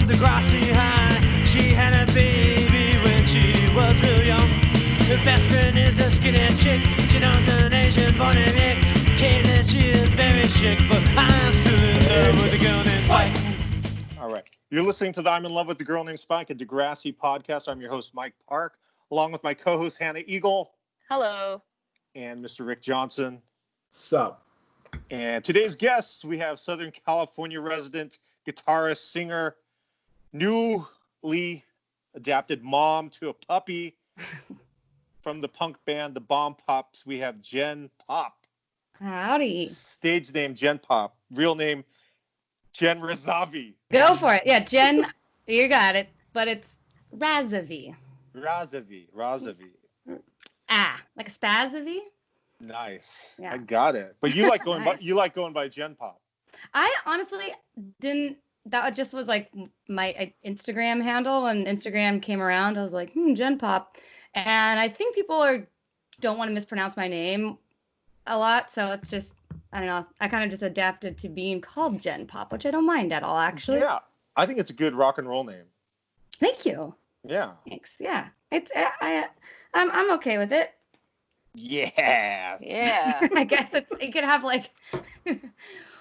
DEGRASSI High. She had a baby when she was real young. Her best friend is a skinny chick. She knows an Asian born in Nick. Caitlin, she is very chic, but I'm still in love with a girl named Spike. All right. You're listening to the I'm in Love with the Girl Named Spike, a DEGRASSI podcast. I'm your host, Mike Park, along with my co-host, Hannah Eagle. Hello. And Mr. Rick Johnson. Sup? And today's guests, we have Southern California resident, guitarist, singer, newly adapted mom to a puppy from the punk band, the BOMBPOPS. We have Jen Pop. Howdy. Stage name, Jen Pop. Real name, Jen Razavi. Go for it. Yeah, Jen, you got it. But it's Razavi. Razavi. Like a spazavy? Nice. Yeah. I got it. But you like going Nice. by by Jen Pop. I honestly didn't. That just was like my Instagram handle, and Instagram came around. I was like, Jen Pop, and I think people don't want to mispronounce my name a lot, so it's just, I don't know. I kind of just adapted to being called Jen Pop, which I don't mind at all, actually. Yeah, I think it's a good rock and roll name. Thank you. Yeah. Thanks. Yeah. I'm okay with it. Yeah. Yeah. I guess you could have like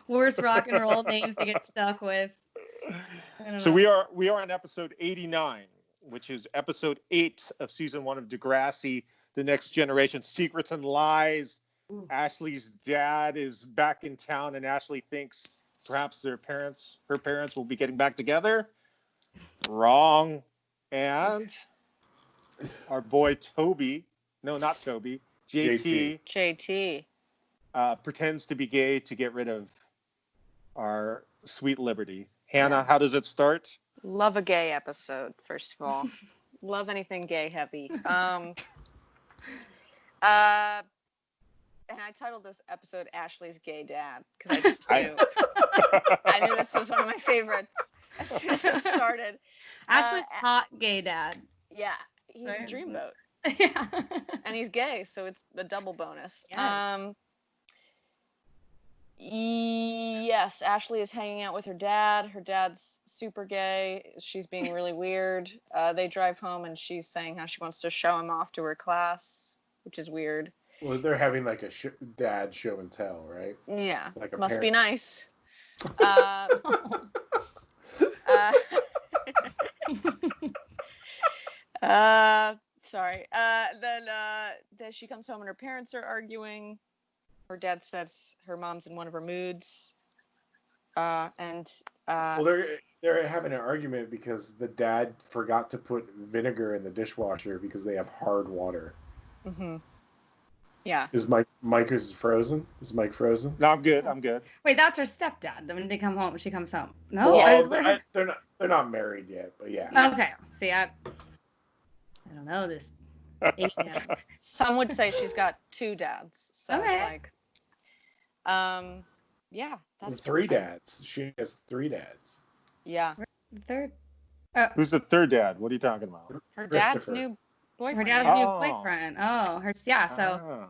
worse rock and roll names to get stuck with. So we are on episode 89, which is episode 8 of season 1 of DEGRASSI, The Next Generation, Secrets and Lies. Ooh. Ashley's dad is back in town, and Ashley thinks perhaps her parents will be getting back together. Wrong. And our boy Toby, no, not Toby, JT. Pretends to be gay to get rid of our sweet Liberty. Hannah, how does it start? Love a gay episode, first of all. Love anything gay heavy. And I titled this episode Ashley's Gay Dad because I knew this was one of my favorites as soon as it started. Ashley's hot gay dad. Yeah, he's a dreamboat. Yeah. And he's gay, so it's a double bonus. Yes. Yes, Ashley is hanging out with her dad. Her dad's super gay. She's being really weird. They drive home, and she's saying how she wants to show him off to her class, which is weird. Well, they're having like a dad show and tell, right? Yeah, Like a must be parent. nice. Sorry. Then she comes home and her parents are arguing. Her dad says her mom's in one of her moods. Well, they're having an argument because the dad forgot to put vinegar in the dishwasher because they have hard water. Mm-hmm. Yeah. Is Mike frozen? Is Mike frozen? No, I'm good. Wait, that's her stepdad. When they come home, she comes home. No, Well, they're not married yet, but yeah. Okay. See, I don't know this. Some would say she's got 2 dads. So Okay. it's like, yeah, that's 3 dads. She has 3 dads. Yeah. Third. Who's the third dad? What are you talking about? Her dad's Christopher. new boyfriend. Her dad's new boyfriend. Oh, So, Ah.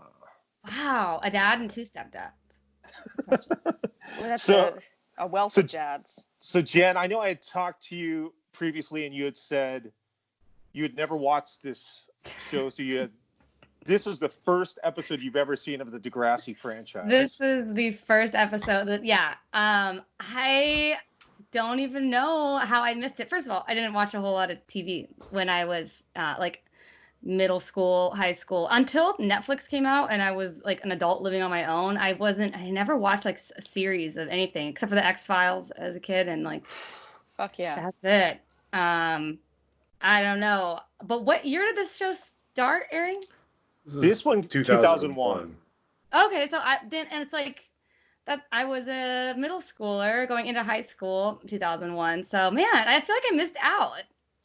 wow, a dad and 2 stepdads. Well, that's So- a wealth so- of dads. So Jen, I know I had talked to you previously, and you had said you had never watched this show, so this was the first episode you've ever seen of the DEGRASSI franchise. This is the first episode. I don't even know how I missed it. First of all, I didn't watch a whole lot of TV when I was like middle school, high school, until Netflix came out and I was like an adult living on my own. I never watched like a series of anything except for the X-Files as a kid, and like, Fuck yeah. that's it. I don't know. But what year did this show start airing? This one, 2001. Okay, so it's like that. I was a middle schooler going into high school, 2001. So man, I feel like I missed out.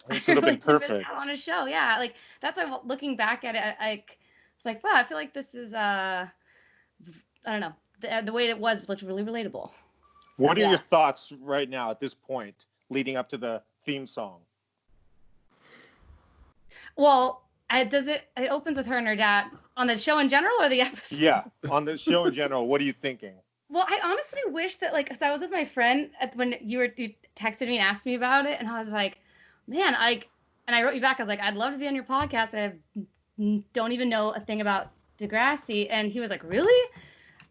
This would have been Missed perfect. out on a show, yeah. Like that's why looking back at it, it's like, wow, I feel like this is I don't know, the way it was looked really relatable. What are Yeah. your thoughts right now at this point, leading up to the theme song? Well, it opens with her and her dad on the show in general or the episode? Yeah, on the show in general, what are you thinking? Well, I honestly wish that, like, so I was with my friend when you texted me and asked me about it, and I was like, man, and I wrote you back. I was like, I'd love to be on your podcast, but I don't even know a thing about Degrassi. And he was like, really?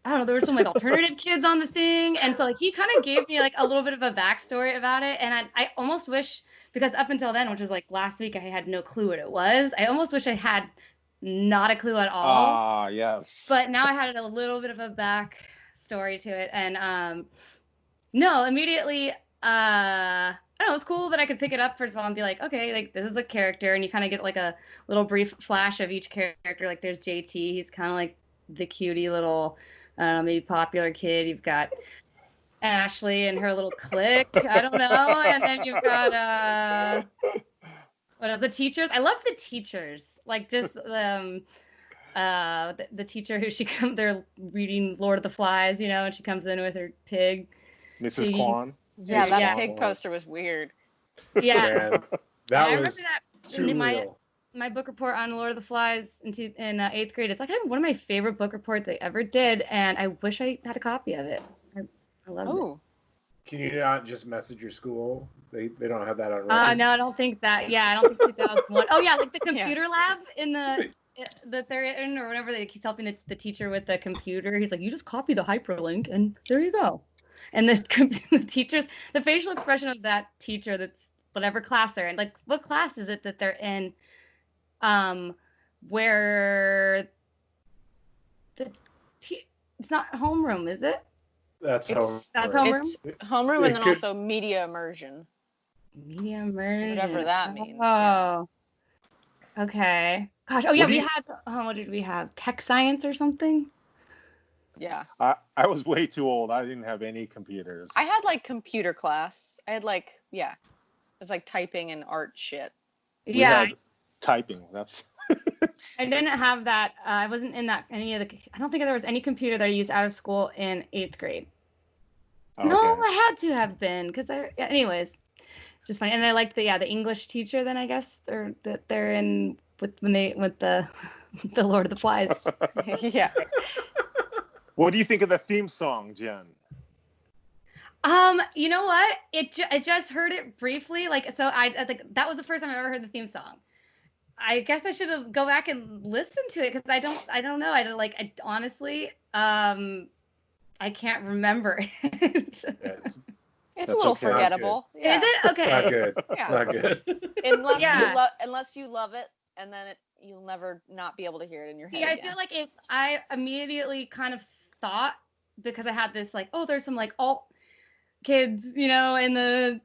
I don't know. There were some like alternative kids on the thing, and so like he kind of gave me like a little bit of a backstory about it, and I almost wish, because up until then, which was like last week, I had no clue what it was. I almost wish I had not a clue at all. Ah, yes. But now I had a little bit of a backstory to it, and no, immediately, I don't know, it's cool that I could pick it up first of all and be like, okay, like this is a character, and you kind of get like a little brief flash of each character. Like there's JT, he's kind of like the cutie little, maybe popular kid. You've got Ashley and her little clique. I don't know, and then you've got what are the teachers? I love the teachers, like just the teacher who they're reading Lord of the Flies, you know, and she comes in with her pig. Mrs. Kwan. Yeah, Mrs. that Yeah. pig poster was weird. Yeah, Man, that I was remember that too in real. my book report on Lord of the Flies in 8th grade. It's like one of my favorite book reports I ever did, and I wish I had a copy of it. I loved it. Oh, Can you not just message your school? They don't have that on record. No, I don't think that. Yeah, I don't think 2001. Oh yeah, like the computer lab in that they're in, or whatever. He's helping the teacher with the computer. He's like, you just copy the hyperlink, and there you go. And the teachers, the facial expression of that teacher, that's whatever class they're in. Like, what class is it that they're in? Where it's not homeroom, is it? That's It's- homeroom. That's homeroom. it's homeroom It and then could- also media immersion. Media immersion. Whatever that means, Oh. Okay. Gosh. Oh yeah, What do we you- had. What did we have? Tech science or something? Yeah. I was way too old. I didn't have any computers. I had like computer class. I had like, yeah. It was like typing and art shit. We Yeah. had typing. That's. I didn't have that. I wasn't in that any of the. I don't think there was any computer that I used out of school in 8th grade. No, Okay. I had to have been because anyways, just fine. And I liked the English teacher. Then I guess they're in with the the Lord of the Flies. Yeah. What do you think of the theme song, Jen? You know what? I just heard it briefly. Like, so I think that was the first time I ever heard the theme song. I guess I should have go back and listen to it because I don't know. I honestly, I can't remember it. It's That's a little okay. forgettable. Yeah. Is it? It's not Okay. good. Yeah. It's not good. Unless you love it, and then you'll never not be able to hear it in your head. See, I again. feel like I immediately kind of thought, because I had this like, oh, there's some like alt kids, you know, in the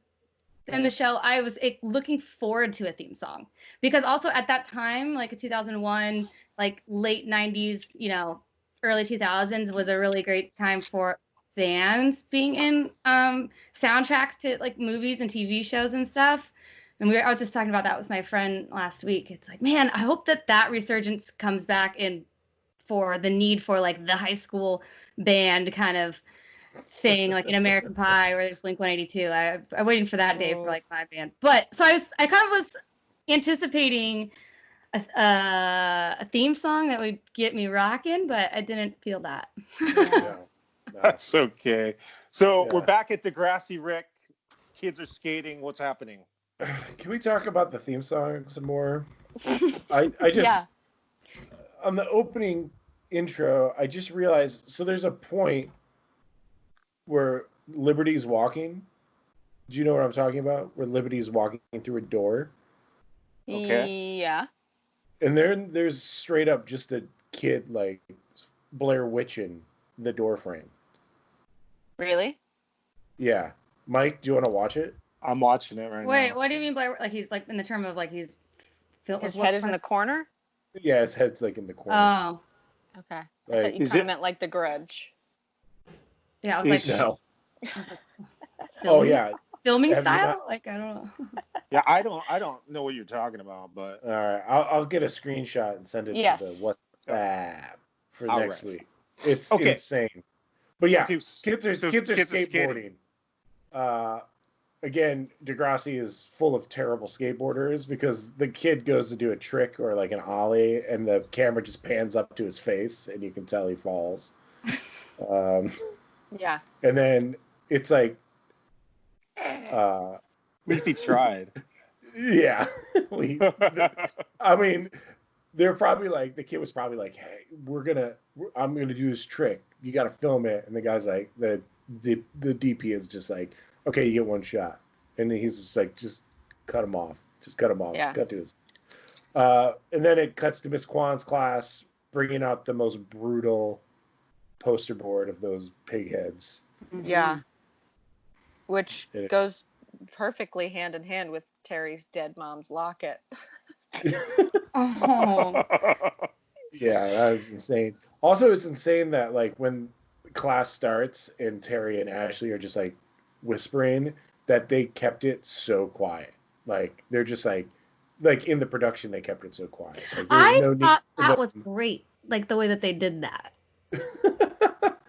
show. I was looking forward to a theme song because also at that time, like 2001, like late 90s, you know, early 2000s was a really great time for bands being in soundtracks to like movies and TV shows and stuff. And I was just talking about that with my friend last week. It's like, man, I hope that resurgence comes back in for the need for like the high school band kind of thing, like in American Pie where there's Blink-182. I'm waiting for that day for like my band. But so I kind of was anticipating a theme song that would get me rocking, but I didn't feel that. No. That's okay. So Yeah. we're back at Degrassi, Rick. Kids are skating. What's happening? Can we talk about the theme song some more? I just Yeah. On the opening intro, I just realized, so there's a point where Liberty's walking. Do you know what I'm talking about? Where Liberty's walking through a door. Okay. Yeah. And there's straight up just a kid like Blair Witching the door frame. Really? Yeah. Mike, do you want to watch it? I'm watching it right Wait, now. what do you mean by like he's like in the term of like he's His head is in the corner? Yeah, his head's like in the corner. Oh, Okay. I Like, thought you is kind it- of meant like The Grudge. yeah, I was like, no. Oh filming- yeah. filming Have you style? not- Like I don't know. Yeah, I don't know what you're talking about, but All right, I'll get a screenshot and send it Yes. to the WhatsApp for All next right. week. It's Okay. insane. But yeah, Okay, kids are skating. skateboarding. Again, Degrassi is full of terrible skateboarders because the kid goes to do a trick or like an ollie, and the camera just pans up to his face, and you can tell he falls. Yeah. And then it's like, At least he tried. yeah. I mean, they're probably like, the kid was probably like, hey, I'm gonna do this trick. You got to film it. And the guy's like, the DP is just like, okay, you get one shot. And then he's just like, just cut him off. Just cut him off. Yeah. Just cut to his. And then it cuts to Miss Kwan's class, bringing out the most brutal poster board of those pig heads. Yeah. Which It- goes perfectly hand in hand with Terry's dead mom's locket. Oh. Yeah, that was insane. Also, it's insane that like when class starts and Terry and Ashley are just like whispering, that they kept it so quiet. Like they're just like in the production they kept it so quiet. Like, I there's no need thought for that them- was great, like the way that they did that.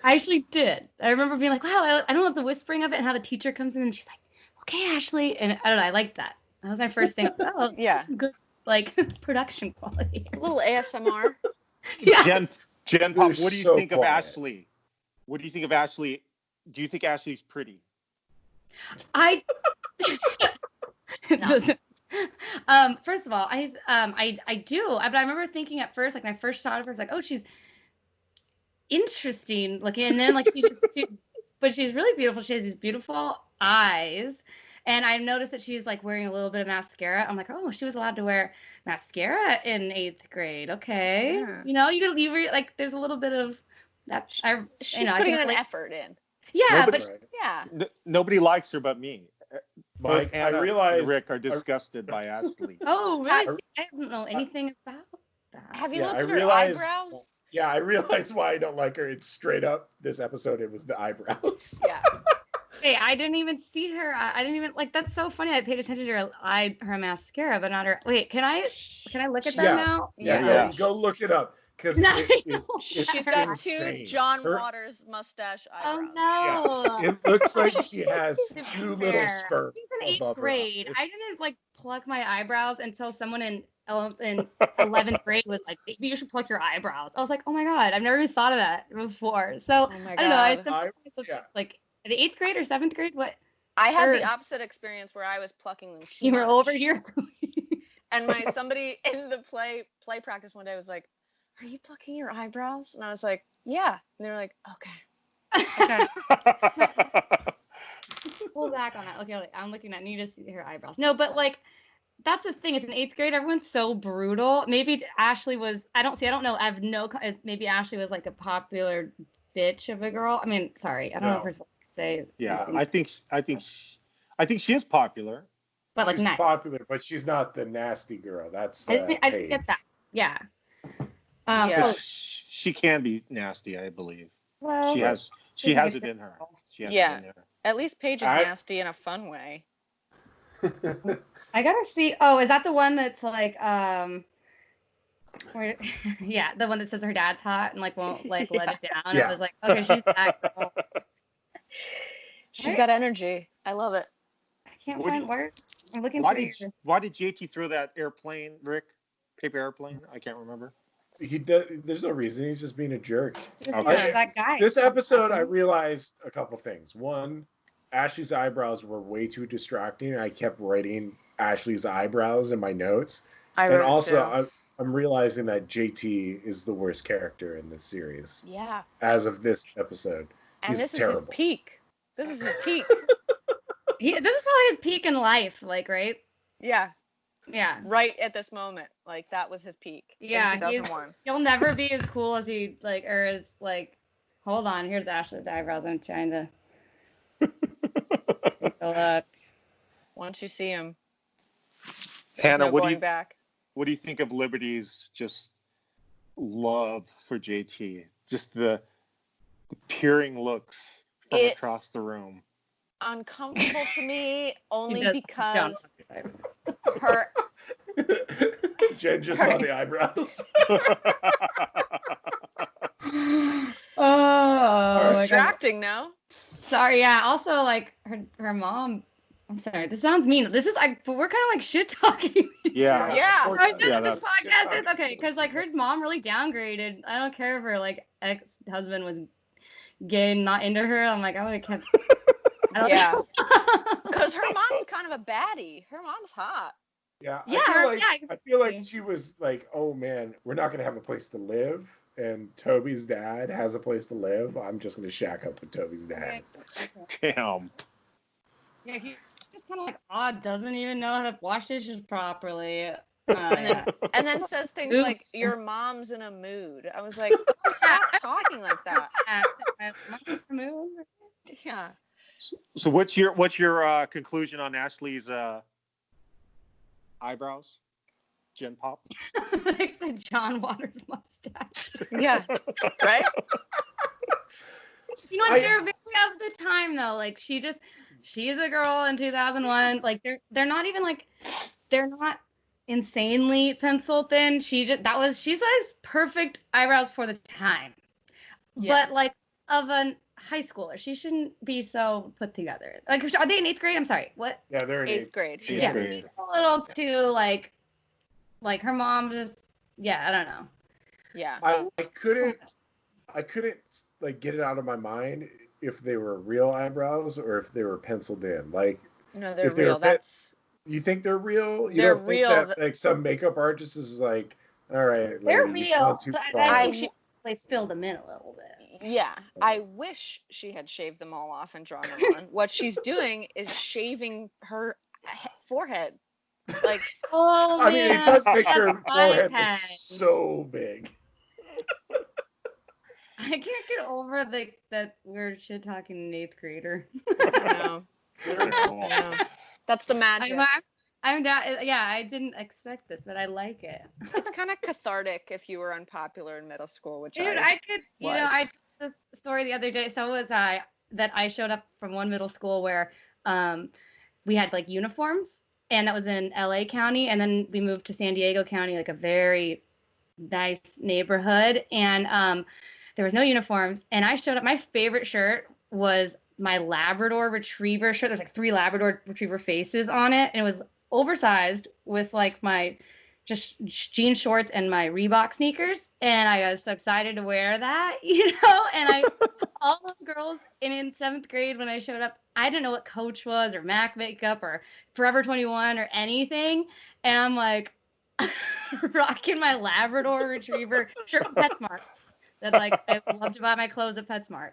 I actually did. I remember being like, wow, I don't love the whispering of it and how the teacher comes in and she's like, okay, Ashley. And I don't know, I liked that. That was my first thing. Oh, Yeah. that's some good, like, production quality. A little ASMR. Yeah. Jen Pop, They're what do you so think of quiet. Ashley? What do you think of Ashley? Do you think Ashley's pretty? I first of all, I do. But I remember thinking at first, like when I first saw her, I was like, oh, she's interesting looking, and then like but she's really beautiful. She has these beautiful eyes, and I noticed that she's like wearing a little bit of mascara. I'm like, oh, she was allowed to wear mascara in 8th grade. Okay, Yeah. you know, like there's a little bit of that. She's I putting can an relate- effort in. Yeah, Nobody- but Right. Yeah. Nobody likes her but me. Both Mike, I Hannah realized and Rick are disgusted by Ashley. oh, I- really? I don't know anything about that. Have you Yeah, looked I at her realized- eyebrows? Yeah, I realized why I don't like her. It's straight up this episode. It was the eyebrows. Yeah. Hey, I didn't even see her. I didn't even like. That's so funny. I paid attention to her mascara, but not her. Wait, can I look at that Yeah. now? Yeah. Go look it up because No, it's She's got insane. two John Her- Waters mustache eyebrows. Oh no. It looks like she has To be two little fair, spurts She's in 8th above her grade. eyes. I didn't like pluck my eyebrows until someone in 11th grade was like, maybe you should pluck your eyebrows. I was like, oh my god, I've never even thought of that before. So Oh my I don't know. I God. sometimes Yeah. like in 8th grade or 7th grade. What? I had Sure. the opposite experience where I was plucking them too You were much. over here. And somebody in the play practice one day was like, "Are you plucking your eyebrows?" And I was like, "Yeah." And they were like, "Okay." Okay. Pull back on that. Okay, like, I'm looking at. Need to see her eyebrows. No, but like, that's the thing. It's in 8th grade. Everyone's so brutal. Maybe Ashley was. I don't know. I have no. Maybe Ashley was like a popular bitch of a girl. I mean, sorry. I don't know if No. we're supposed to say. Yeah, these I think she is popular. but like she's nice. popular, but she's not the nasty girl. That's I didn't Paige. get that. Yeah. Yeah. Oh, She can be nasty, I believe. well. She has She's it like a in her. She has Yeah. it in her. At least Paige is I- nasty in a fun way. I gotta see. Oh, is that the one that's like where, yeah, the one that says her dad's hot and like won't like let it down. Yeah. It was like, okay, she's that girl. She's Right? got energy. I love it. I can't What do find you- where. I'm looking Why for did your. why did JT throw that airplane, Rick? Paper airplane? I can't remember. He does. There's no reason. He's just being a jerk. Just Okay. that guy. This episode, I realized a couple things. One, Ashley's eyebrows were way too distracting. I kept writing Ashley's eyebrows in my notes. And also, I'm realizing that JT is the worst character in this series yeah. as of this episode. And He's this is terrible. his peak. This is his peak. This is probably his peak in life, like, right? Yeah. Yeah. Right at this moment. Like that was his peak. Yeah, In 2001. He'll never be as cool as he like, or as like. Hold on, here's Ashley's eyebrows. I'm trying to take a look. Once you see him, Hannah, no what do going you back. what do you think of Liberty's just love for JT? Just the peering looks from It's- across the room. Uncomfortable to me only He does- because Don't. her Jen just saw the eyebrows. Oh, distracting, no? sorry. Yeah. Also, like her mom. I'm sorry. This sounds mean. This is like, but we're kind of like shit talking. Yeah. Yeah. of course Right, not. this, Yeah, this that's- podcast is okay because like her mom really downgraded. I don't care if her like ex-husband was gay and not into her, I'm like, I would have kept. Yeah. Because her mom's kind of a baddie. Her mom's hot. Yeah, Yeah, I feel like she was like, oh man, we're not gonna have a place to live, and Toby's dad has a place to live. I'm just gonna shack up with Toby's dad. Damn. Yeah, he's just kind of like odd, doesn't even know how to wash dishes properly. And then says things like, your mom's in a mood. I was like, oh, stop talking like that. Yeah. So what's your conclusion on Ashley's eyebrows? Jen Pop? Like the John Waters mustache. Yeah. Right? You know what? They're very of the time though. Like she's a girl in 2001. Like they're not even like, they're not insanely pencil thin. She's like perfect eyebrows for the time. Yeah. But like of a high schooler, she shouldn't be so put together. Like, are they in 8th grade? I'm sorry. What? Yeah, they're in 8th grade. Yeah, grade. a little too like her mom just. Yeah, I don't know. Yeah. I couldn't like get it out of my mind if they were real eyebrows or if they were penciled in. Like, No, they're if they real. were That's. you think they're real? You They're don't real. think that like some makeup artist is like, all right, They're lady, you've real. gone too But far. I think they filled them in a little bit. Yeah. I wish she had shaved them all off and drawn them on. What she's doing is shaving her forehead. Like, Oh I mean, it does make her that's forehead my look head. so big. I can't get over that weird shit talking 8th grader. no. No. That's the magic. I'm down. Yeah, I didn't expect this, but I like it. It's kind of cathartic if you were unpopular in middle school, which Dude, I could, was. I told the story the other day. So was I, that I showed up from one middle school where we had like uniforms, and that was in LA County, and then we moved to San Diego County, like a very nice neighborhood, and there was no uniforms, and I showed up. My favorite shirt was my Labrador Retriever shirt. There's like 3 Labrador Retriever faces on it, and it was oversized with like my just jean shorts and my Reebok sneakers, and I was so excited to wear that, and all the girls in 7th grade when I showed up, I didn't know what Coach was or MAC makeup or Forever 21 or anything, and I'm like rocking my Labrador Retriever shirt from PetSmart that like I love to buy my clothes at PetSmart.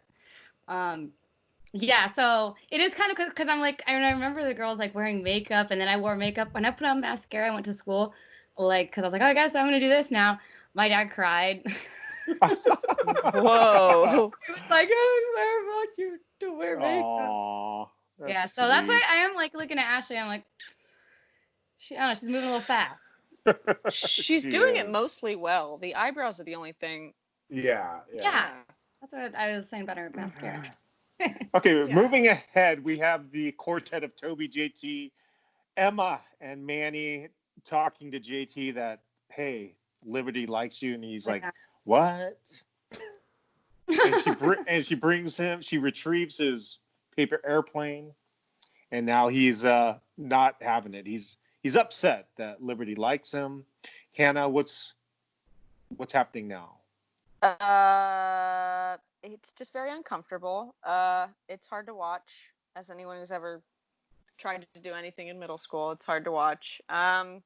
Yeah, so it is kind of because I'm like, I remember the girls like wearing makeup, and then I wore makeup when I put on mascara. I went to school, like, because I was like, oh, I guess I'm gonna do this now. My dad cried. Whoa. He was like, I want you to wear makeup. Aww, Yeah, so that's why I am like looking at Ashley. I'm like, I don't know, she's moving a little fast. She's doing it mostly well. The eyebrows are the only thing. Yeah. Yeah, that's what I was saying about her mascara. Okay, Yeah. moving ahead, we have the quartet of Toby, JT, Emma, and Manny talking to JT that, hey, Liberty likes you, and he's like, what? And she brings him, she retrieves his paper airplane, and now he's not having it. He's upset that Liberty likes him. Hannah, what's happening now? It's just very uncomfortable. It's hard to watch. As anyone who's ever tried to do anything in middle school, it's hard to watch. I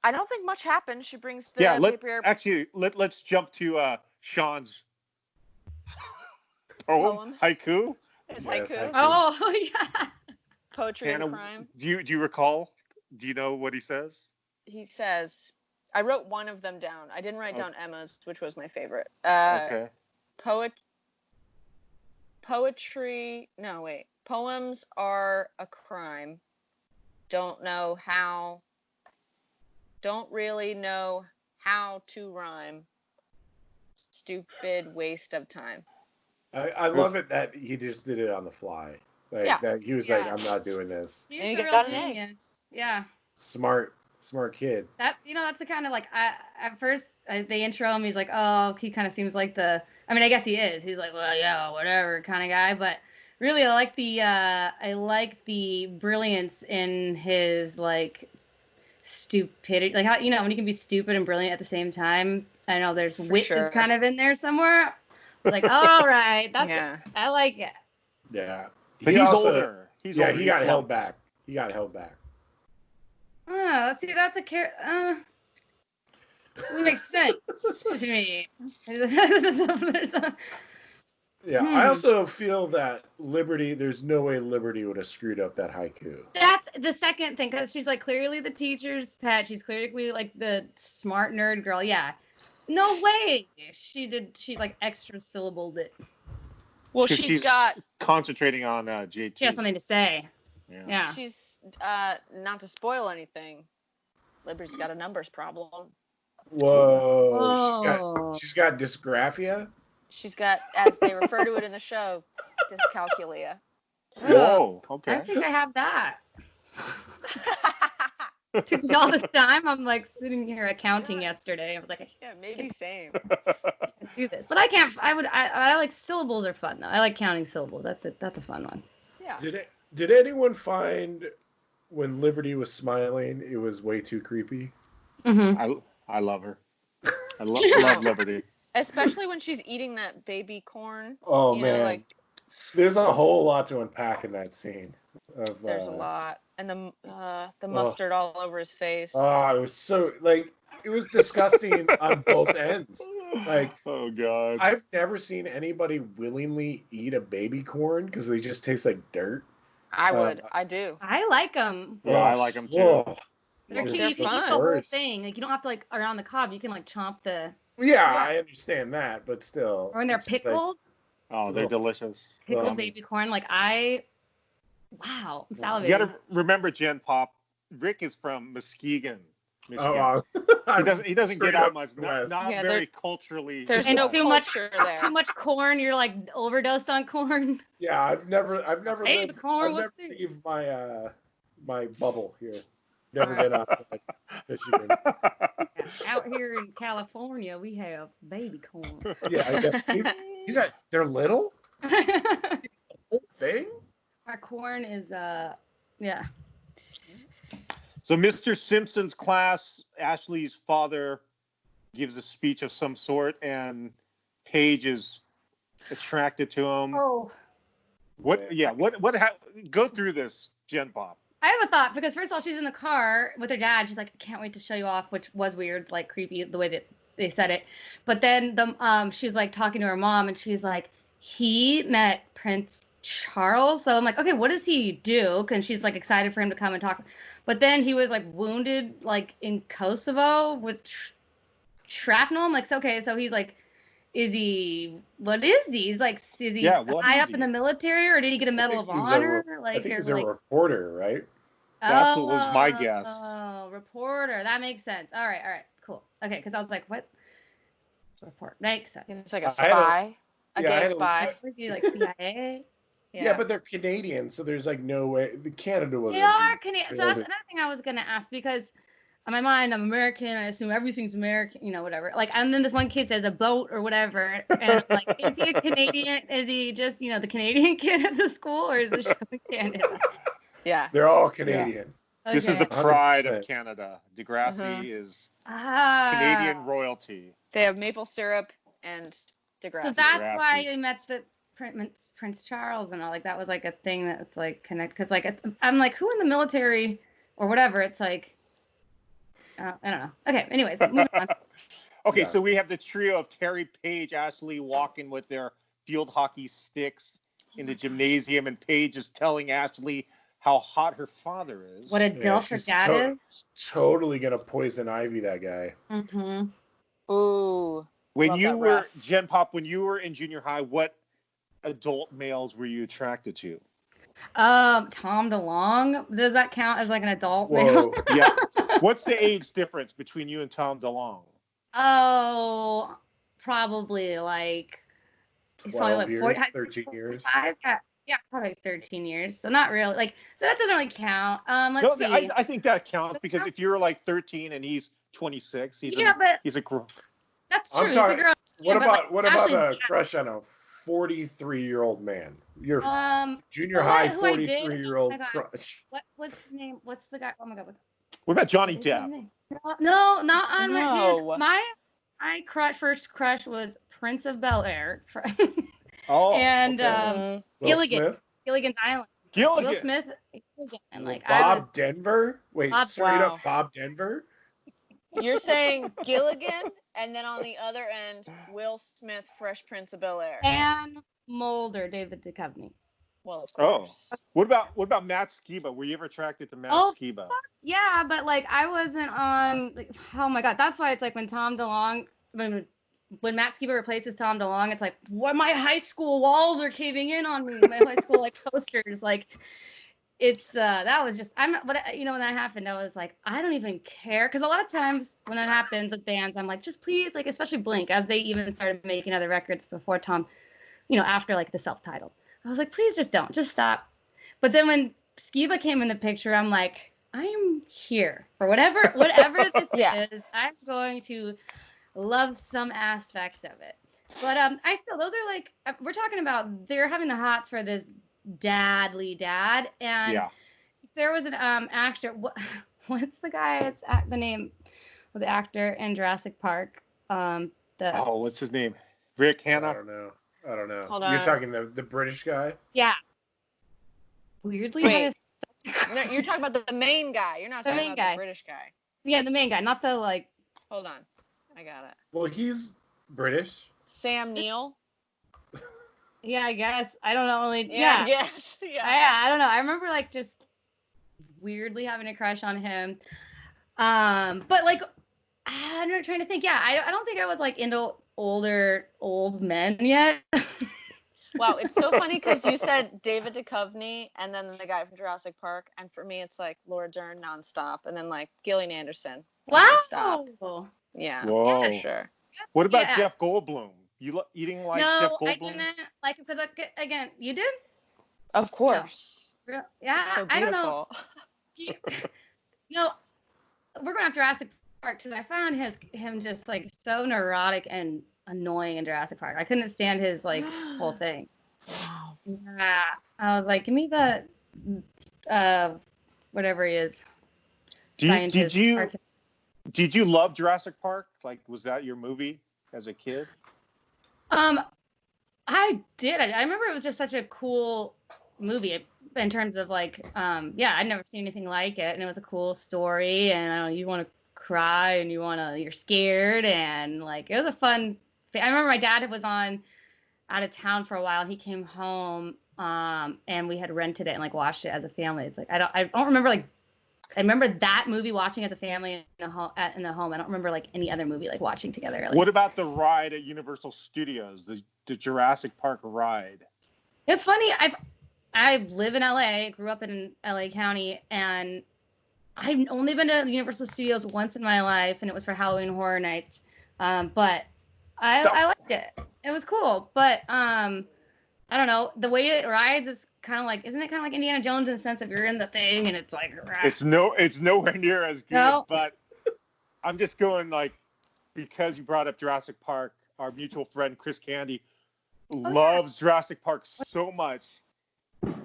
don't think much happened. She brings the paper let's jump to Sean's poem. Haiku. It's Yes, haiku. haiku. Oh yeah. Poetry Hannah, is a crime. do you recall? Do you know what he says? He says, I wrote one of them down. I didn't write down Emma's, which was my favorite. Okay. Poems are a crime. Don't really know how to rhyme. Stupid waste of time. I love it that he just did it on the fly. Like that he was like, I'm not doing this. He's And a he real got an A. genius. Yeah. Smart kid. That's the kind of like, at first they intro him, he's like, oh, he kind of seems like I guess he is. He's like, well, yeah, whatever kind of guy. But really, I like the brilliance in his like stupidity, like how when you can be stupid and brilliant at the same time. I know there's wit is kind of in there somewhere. It's like, all right, that's Yeah. I like it. Yeah. But He he's also- older. He's Yeah, older. he got held flunked. back. He got held back. Oh, let's see, that's a it makes sense to me. Yeah, I also feel that there's no way Liberty would have screwed up that haiku. That's the second thing, because she's like clearly the teacher's pet. She's clearly like the smart nerd girl. Yeah. No way. She like extra syllabled it. Well, Because she's got. concentrating on JT. She has something to say. Yeah. Yeah. She's not to spoil anything. Liberty's got a numbers problem. Whoa. She's got dysgraphia. She's got, as they refer to it in the show, dyscalculia. Whoa. I Okay. think I have that. Took me all this time. I'm like sitting here accounting yesterday. I was like, I Yeah, maybe same. can't do this, but I can't. I like syllables are fun though. I like counting syllables. That's it. That's a fun one. Yeah. Did anyone find when Liberty was smiling, it was way too creepy? Mm-hmm. I love her. I love Liberty. Especially when she's eating that baby corn. Oh You know, man, like- there's a whole lot to unpack in that scene. There's a lot. And the mustard all over his face. Oh, it was so it was disgusting on both ends. Like, oh god, I've never seen anybody willingly eat a baby corn because they just taste like dirt. I would. I do. I like them. Yeah, I like 'em too. Whoa. They're They're cute. You can eat fun. the whole Worse. thing. Like you don't have to like around the cob. You can like chomp the. Yeah, I understand that, but still. Or when they're it's just like- pickled, oh, they're Ugh. delicious. pickled baby corn. Like wow, I'm You salivating. gotta remember, Jen Pop. Rick is from Muskegon, Michigan. Oh, He doesn't straight get out up much. west. Not Yeah, very culturally. There's And no too much- culture there. Too much corn. You're like overdosed on corn. Yeah, I've never Hey, lived. the corn, I've never what's it? leave my bubble here. Never been out to Michigan. Out here in California, we have baby corn. Yeah, you got. They're little. Whole thing. Our corn is yeah. So, Mr. Simpson's class, Ashley's father gives a speech of some sort, and Paige is attracted to him. Oh. What? Yeah. Go through this, Jen Pop. I have a thought because first of all, she's in the car with her dad. She's like, I can't wait to show you off, which was weird, like creepy the way that they said it. But then she's like talking to her mom, and she's like, he met Prince Charles. So I'm like, okay, what does he do? And she's like excited for him to come and talk. But then he was like wounded like in Kosovo with shrapnel. I'm like, so, okay, so he's like, what is he? He's like, is he what high is up he? in the military, or did he get a Medal of think he's Honor? I think or he's a like, reporter, right? That's what was my guess. Oh, reporter. That makes sense. All right, cool. Okay, because I was like, what? Report. Makes sense. It's like a I had a- spy. A yeah, I gay had a- spy. Was he like CIA? Yeah, but they're Canadian, so there's like no way. Canada was. They are Canadian. So that's another thing I was gonna ask because in my mind I'm American. I assume everything's American, whatever. Like, and then this one kid says a boat or whatever, and I'm like, is he a Canadian? Is he just the Canadian kid at the school, or is this show in Canada? Yeah. They're all Canadian. This is Okay. the pride of 100%. Canada. DeGrassi Mhm. is Ah. Canadian royalty. They have maple syrup and DeGrassi. So that's DeGrassi. why I met the Prince Charles and all. Like that was like a thing that's like connect. Because like I'm like, who in the military or whatever? It's like I don't know. Okay. Anyways, moving on. Okay, Yeah. so we have the trio of Terry, Paige, Ashley walking with their field hockey sticks in the gymnasium, and Paige is telling Ashley how hot her father is. What a Yeah, dilf her she's dad is. Totally gonna poison Ivy, that guy. Mm-hmm. Ooh. When Love you that were ref. Jen Pop, when you were in junior high, what adult males were you attracted to? Tom DeLonge. Does that count as like an adult Whoa. male? Yeah. What's the age difference between you and Tom DeLonge? Oh, probably like he's probably 12 like years, 40, 13 years. 45, yeah, probably 13 years. So not really like so that doesn't really count. Let's No, see. I think that counts because if you're like 13 and he's 26, But he's a that's I'm true. He's a talking- girl. What Yeah, but, about like, what about a Ashley's- crush on a 43-year-old man? Your junior well, high who I did- 43-year-old oh my God. crush. what was his name? What's the guy? Oh my God. What about Johnny What is his Depp? name? No, not on No. my crush. First crush was Prince of Bel-Air. Oh, And okay. Will Gilligan. Smith? Gilligan's Island. Gilligan. Will Smith. Gilligan. And like Bob Denver? Wait, Bob- straight Wow. up Bob Denver? You're saying Gilligan, and then on the other end, Will Smith, Fresh Prince of Bel-Air. and Mulder, David Duchovny. Well, of Oh, course. what about Matt Skiba? Were you ever attracted to Matt Oh, Skiba? Yeah, but like I wasn't on. Like, oh my god, that's why it's like when Tom DeLonge, when Matt Skiba replaces Tom DeLonge, it's like what my high school walls are caving in on me. My high school like posters, like it's that was just when that happened, I was like I don't even care because a lot of times when that happens with bands, I'm like just please like especially Blink as they even started making other records before Tom, after like the self-titled. I was like, please just don't, just stop. But then when Skiba came in the picture, I'm like, I am here for whatever this Yeah. is. I'm going to love some aspect of it. But those are like we're talking about they're having the hots for this dadly dad, and Yeah. if there was an actor. What's the guy? It's the name of the actor in Jurassic Park. What's his name? Rick I Hanna. don't know. Hold You're on. talking the British guy? Yeah. Weirdly, Wait. that is- No, you're talking about the main guy. You're not The talking main about guy. the British guy. yeah, the main guy, not the like. Hold on. I got it. Well, he's British. Sam Neill. Yeah, I guess. I don't know. Yeah. Yes. Yeah. I don't know. I remember like just weirdly having a crush on him. But like I'm not trying to think. Yeah, I don't think I was like into old men yet. Wow, it's so funny because you said David Duchovny and then the guy from Jurassic Park, and for me it's like Laura Dern nonstop, and then like Gillian Anderson. Nonstop. Wow. Yeah. Whoa. For sure. What about Yeah. Jeff Goldblum? You eating like Jeff No, I Goldblum? didn't like because again, you did? Of course. Yeah, It's so I don't know. beautiful. We're going after Jurassic Park too. I found him just like so neurotic and annoying in Jurassic Park. I couldn't stand his like whole thing. Wow. Yeah, I was like, give me the whatever he is. Did Scientist. you love Jurassic Park? Like, was that your movie as a kid? I did. I remember it was just such a cool movie in terms of like, I'd never seen anything like it, and it was a cool story, and you want to cry, and you're scared, and like it was a fun. I remember my dad was out of town for a while, and he came home, and we had rented it and like watched it as a family. It's like I don't remember like. I remember that movie watching as a family in the home. I don't remember like any other movie like watching together. Like, What about the ride at Universal Studios, the Jurassic Park ride? It's funny. I live in LA, grew up in LA County, and I've only been to Universal Studios once in my life, and it was for Halloween Horror Nights. But I liked it. It was cool. But I don't know. The way it rides is kind of like, isn't it kind of like Indiana Jones in the sense of you're in the thing and it's like, It's nowhere near as good, No. but I'm just going like, because you brought up Jurassic Park, our mutual friend Chris Candy loves Jurassic Park so much.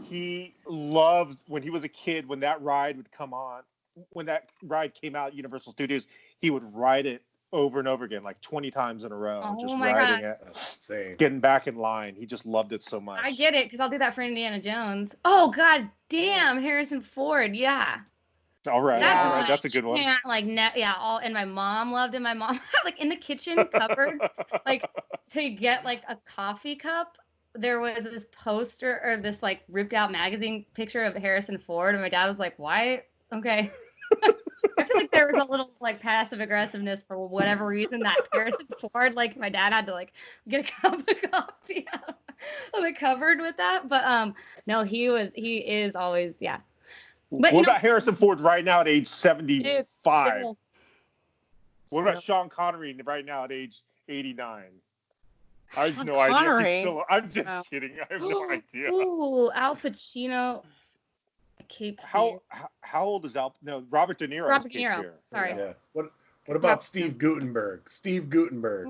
He loves when he was a kid, when that ride would come on, when that ride came out at Universal Studios, he would ride it over and over again, like 20 times in a row, Oh just my riding God. it, That's insane. getting back in line. He just loved it so much. I get it because I'll do that for Indiana Jones. Oh God damn, Harrison Ford. Yeah. All right, That's all right, one that's a good one. Can't, like and my mom loved it. My mom like in the kitchen cupboard, like to get like a coffee cup. There was this poster or this like ripped out magazine picture of Harrison Ford, and my dad was like, "Why? Okay." I feel like there was a little like passive aggressiveness for whatever reason that Harrison Ford, like my dad had to like get a cup of coffee out of the cupboard with that. But no, he is always But What about Harrison Ford right now at age 75? Still, What about Sean Connery right now at age 89? I have Sean no idea. If Connery? he's still, I'm just Wow. kidding. I have no idea. Ooh, Al Pacino. Cape Fear. How old is Robert De Niro? Robert is De Cape Niro. Fear. Sorry. Yeah. What about Steve Gutenberg? Steve Gutenberg.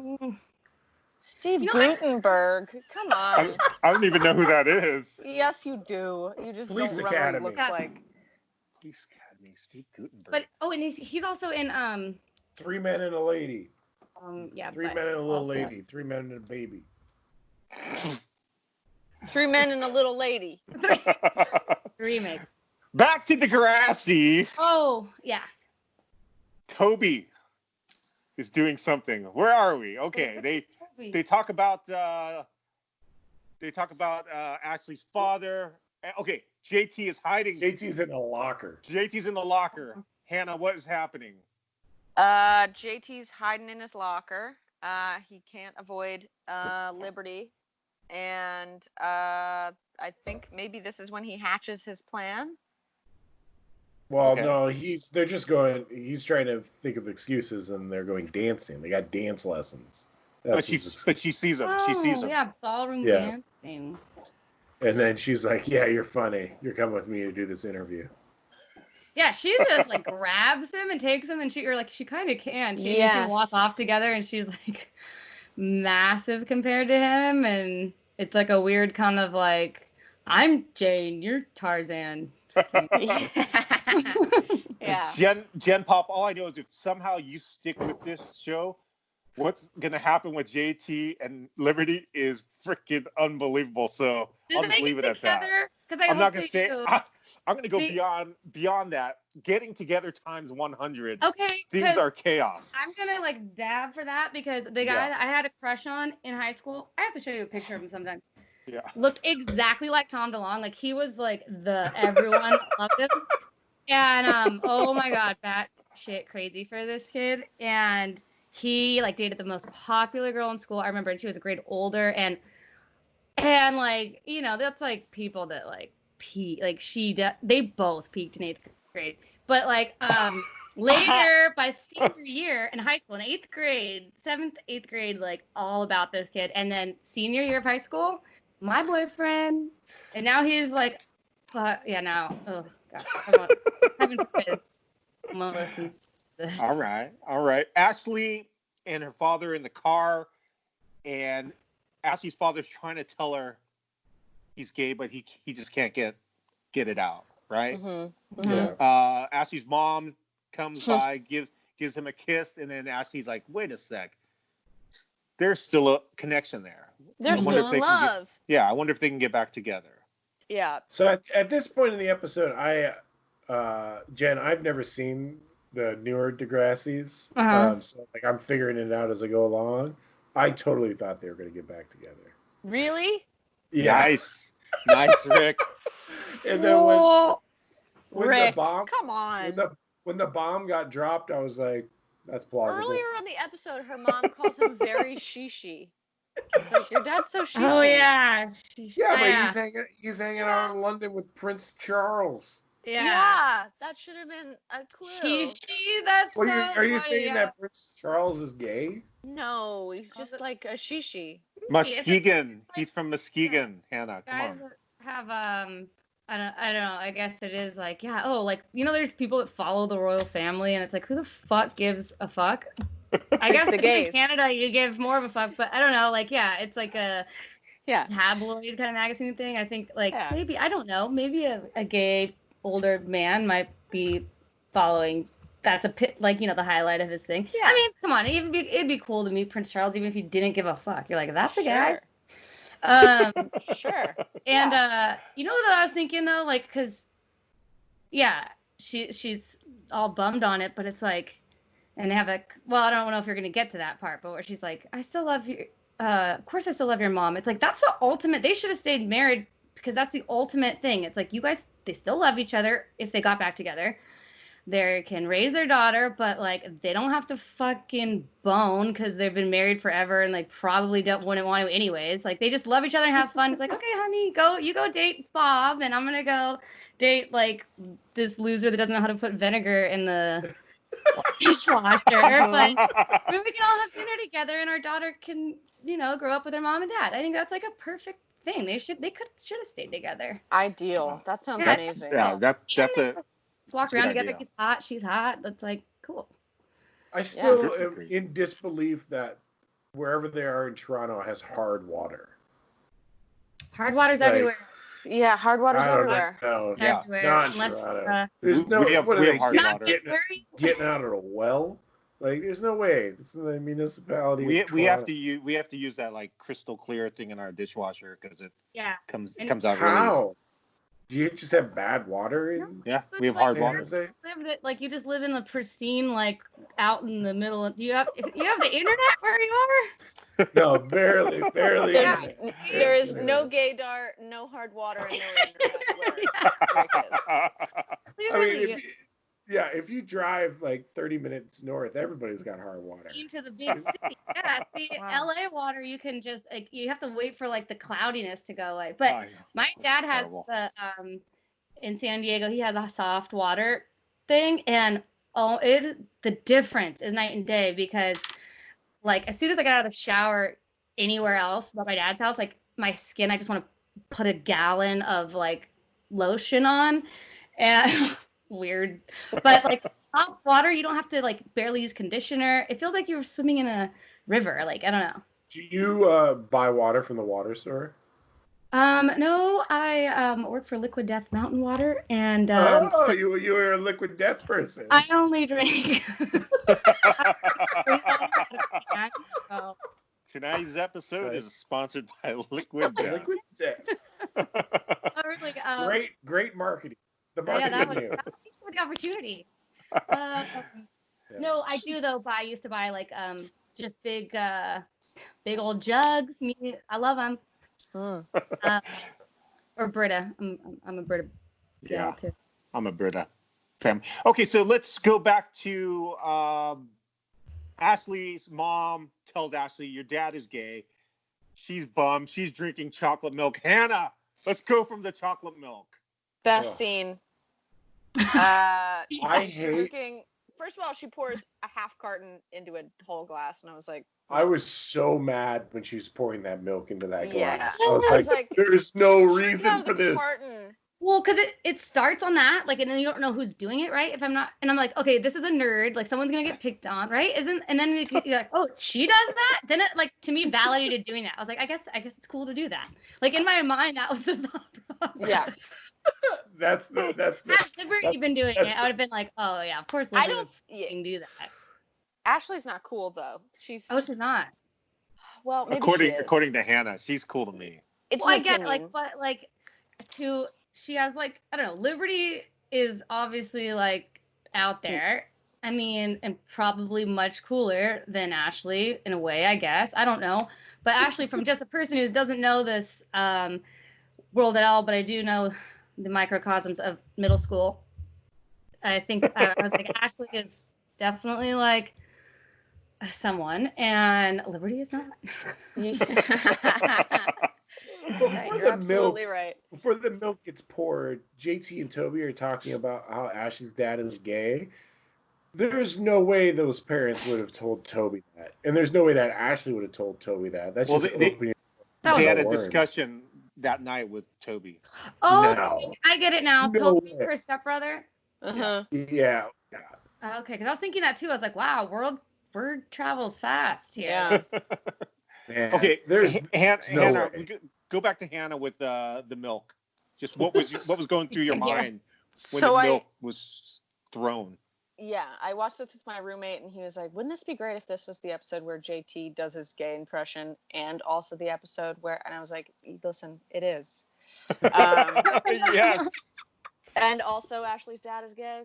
Steve You know, Gutenberg. Come on. I don't even know who that is. Yes, you do. You just Police don't remember Academy. what he looks like. Police Academy, Steve Gutenberg. But and he's also in 3 Men and a Lady. Yeah. Three but men and a little also- lady. 3 men and a baby. 3 men and a little lady. Remake. Back to DEGRASSI. Oh, yeah. Toby is doing something. Where are we? Okay, they talk about Ashley's father. Okay, JT is hiding. JT's in a locker. JT's in the locker. Hannah, what is happening? JT's hiding in his locker. He can't avoid Liberty. And I think maybe this is when he hatches his plan. Well, Okay. no, they're just going. He's trying to think of excuses, and they're going dancing. They got dance lessons. But she sees him. She sees him. Yeah, ballroom Yeah. dancing. And then she's like, "Yeah, you're funny. You're coming with me to do this interview." Yeah, she just like grabs him and takes him, and she kind of can. She Yes. walk off together, and she's like massive compared to him, and it's like a weird kind of like, I'm Jane, you're Tarzan. Yeah. Jen Pop, all I know is if somehow you stick with this show, what's gonna happen with JT and Liberty is freaking unbelievable. So I'll just leave it at that. I'm not gonna say. I'm gonna go beyond that. Getting together times 100. Okay. Things are chaos. I'm gonna like dab for that because the guy that I had a crush on in high school, I have to show you a picture of him sometime. Yeah. Looked exactly like Tom DeLonge. Like he was like everyone loved him. And oh my god, bat shit crazy for this kid. And he like dated the most popular girl in school. I remember, and she was a grade older, and like, you know, that's like people that like peak, like they both peaked in 8th grade. But like later by senior year in high school, in 8th grade, 7th, 8th grade, like all about this kid. And then senior year of high school, my boyfriend, and now he's like, now, oh gosh, heaven forbid, I'm gonna listen to this. All right. Ashley and her father in the car, and Ashley's father's trying to tell her he's gay, but he just can't get it out, right? Mm-hmm. Yeah. Ashley's mom comes by, gives him a kiss, and then Ashley's like, wait a sec. There's still a connection there. They're still in love. I wonder if they can get back together. Yeah. So at this point in the episode, Jen, I've never seen the newer DEGRASSI's. So like I'm figuring it out as I go along. I totally thought they were going to get back together. Really? Yeah. Nice, Rick. And then when Rick, the bomb, come on. when the bomb got dropped, I was like, that's plausible. Earlier on the episode, her mom calls him very shishi. It's like, your dad's so shishi. Oh yeah. Yeah, but he's hanging out in London with Prince Charles. Yeah, that should have been a clue. That's Well, so are you funny, saying that Prince Charles is gay? No, he's just like a shishi. Muskegon. He's from Muskegon, Hannah. Come guys on. have I don't know, I guess it is like, yeah, oh, like, you know, there's people that follow the royal family, and it's like, who the fuck gives a fuck? I guess The if gays. in Canada you give more of a fuck, but I don't know, like, yeah, it's like a tabloid kind of magazine thing. I think, like, maybe, I don't know, maybe a gay older man might be following. That's like, you know, the highlight of his thing. Yeah. I mean, come on, it'd be cool to meet Prince Charles even if you didn't give a fuck. You're like, that's the guy. Sure. And you know what I was thinking though, like, cause she's all bummed on it, but it's like, and they have I don't know if you're gonna get to that part, but where she's like, I still love you. Of course I still love your mom. It's like, that's the ultimate. They should have stayed married because that's the ultimate thing. It's like, you guys, they still love each other if they got back together. They can raise their daughter, but like they don't have to fucking bone because they've been married forever and like probably wouldn't want to anyways. Like they just love each other and have fun. It's like, okay, honey, you go date Bob, and I'm gonna go date like this loser that doesn't know how to put vinegar in the dishwasher. Like maybe we can all have dinner together, and our daughter can, you know, grow up with her mom and dad. I think that's like a perfect thing. They should have stayed together. Ideal. That sounds amazing. Yeah, that's a. Walk around together. idea. He's hot. She's hot. That's like cool. I still am in disbelief that wherever they are in Toronto has hard water. Hard water's Like, everywhere. Yeah, hard water's everywhere. No, Everywhere. not in Unless Toronto. There's We have hard water. getting out of a well. Like, there's no way. This is the municipality. We of have Toronto. to use that like crystal clear thing in our dishwasher because it Yeah. comes And comes out really. How? Do you just have bad water in Yeah, But, we have like, hard San water. Jose? you just live in the pristine, like, out in the middle of, you have the internet where you are? No, barely. There's, internet. there is Barely no internet. gaydar, no hard water, and no internet where Rick is. I Clearly, mean, if you drive like 30 minutes north, everybody's got hard water. into the big city. Yeah, the Wow. LA water, you can just, like, you have to wait for, like, the cloudiness to go away. But I know. my dad has terrible. the in San Diego, he has a soft water thing, and the difference is night and day, because, like, as soon as I get out of the shower anywhere else but my dad's house, like, my skin, I just want to put a gallon of, like, lotion on, and weird, but, like, hot water, you don't have to, like, barely use conditioner. It feels like you're swimming in a river. Like, I don't know. Do you buy water from the water store? No, I work for Liquid Death Mountain Water, and Oh, so you were a liquid death person. I only drink. Oh, Tonight's episode is sponsored by Liquid Death. Liquid death. I was like, Great marketing. It's the yeah, that was marketing you. the opportunity. No, I do though. I used to buy, like, just big old jugs. I love them. Or Brita. I'm a Brita. Yeah, too. I'm a Brita fan. Okay, so let's go back to Ashley's mom tells Ashley, your dad is gay. She's bummed. She's drinking chocolate milk. Hannah, let's go from the chocolate milk. Best Ugh. scene. I hate. Drinking. First of all, she pours a half carton into a whole glass, and I was like, I was so mad when she was pouring that milk into that Yeah. glass. I I was was like, like, there's no "She's drinking reason out of for the this. carton." Well, because it starts on that, like, and then you don't know who's doing it, right? If I'm not, and I'm like, okay, this is a nerd, like, someone's gonna get picked on, right? And then you're like, oh, she does that? Then it, like, to me, validated doing that. I was like, I guess it's cool to do that. Like, in my mind, that was the thought process. Yeah. That's the Had Liberty been doing that's it, I would have been like, oh yeah, of course I Liberty don't. would Yeah. fucking do that. Ashley's not cool though. She's. Oh, she's not. Well, maybe she is. According to Hannah, she's cool to me. It's Well, an I get it, opinion. like, but like, she has, like, I don't know, Liberty is obviously, like, out there. I mean, and probably much cooler than Ashley in a way, I guess. I don't know. But Ashley, from just a person who doesn't know this world at all, but I do know the microcosms of middle school, I think I was like, Ashley is definitely, like, someone, and Liberty is not. Before You're the absolutely milk, right. before the milk gets poured, JT and Toby are talking about how Ashley's dad is gay. There's no way those parents would have told Toby that, and there's no way that Ashley would have told Toby that. That's Well, just they- opening. That was They the had a worms. discussion that night with Toby. Oh, No. I get it now. No Toby way. for a stepbrother. Uh-huh. Yeah. Okay, because I was thinking that too. I was like, wow, word travels fast here. Yeah. Man, Okay, there's Hannah, no Hannah way. go back to Hannah with the milk. Just what was going through your Yeah. mind when So the milk was thrown? Yeah, I watched this with my roommate, and he was like, "Wouldn't this be great if this was the episode where JT does his gay impression, and also the episode where?" And I was like, "Listen, it is." Yes. And also, Ashley's dad is gay.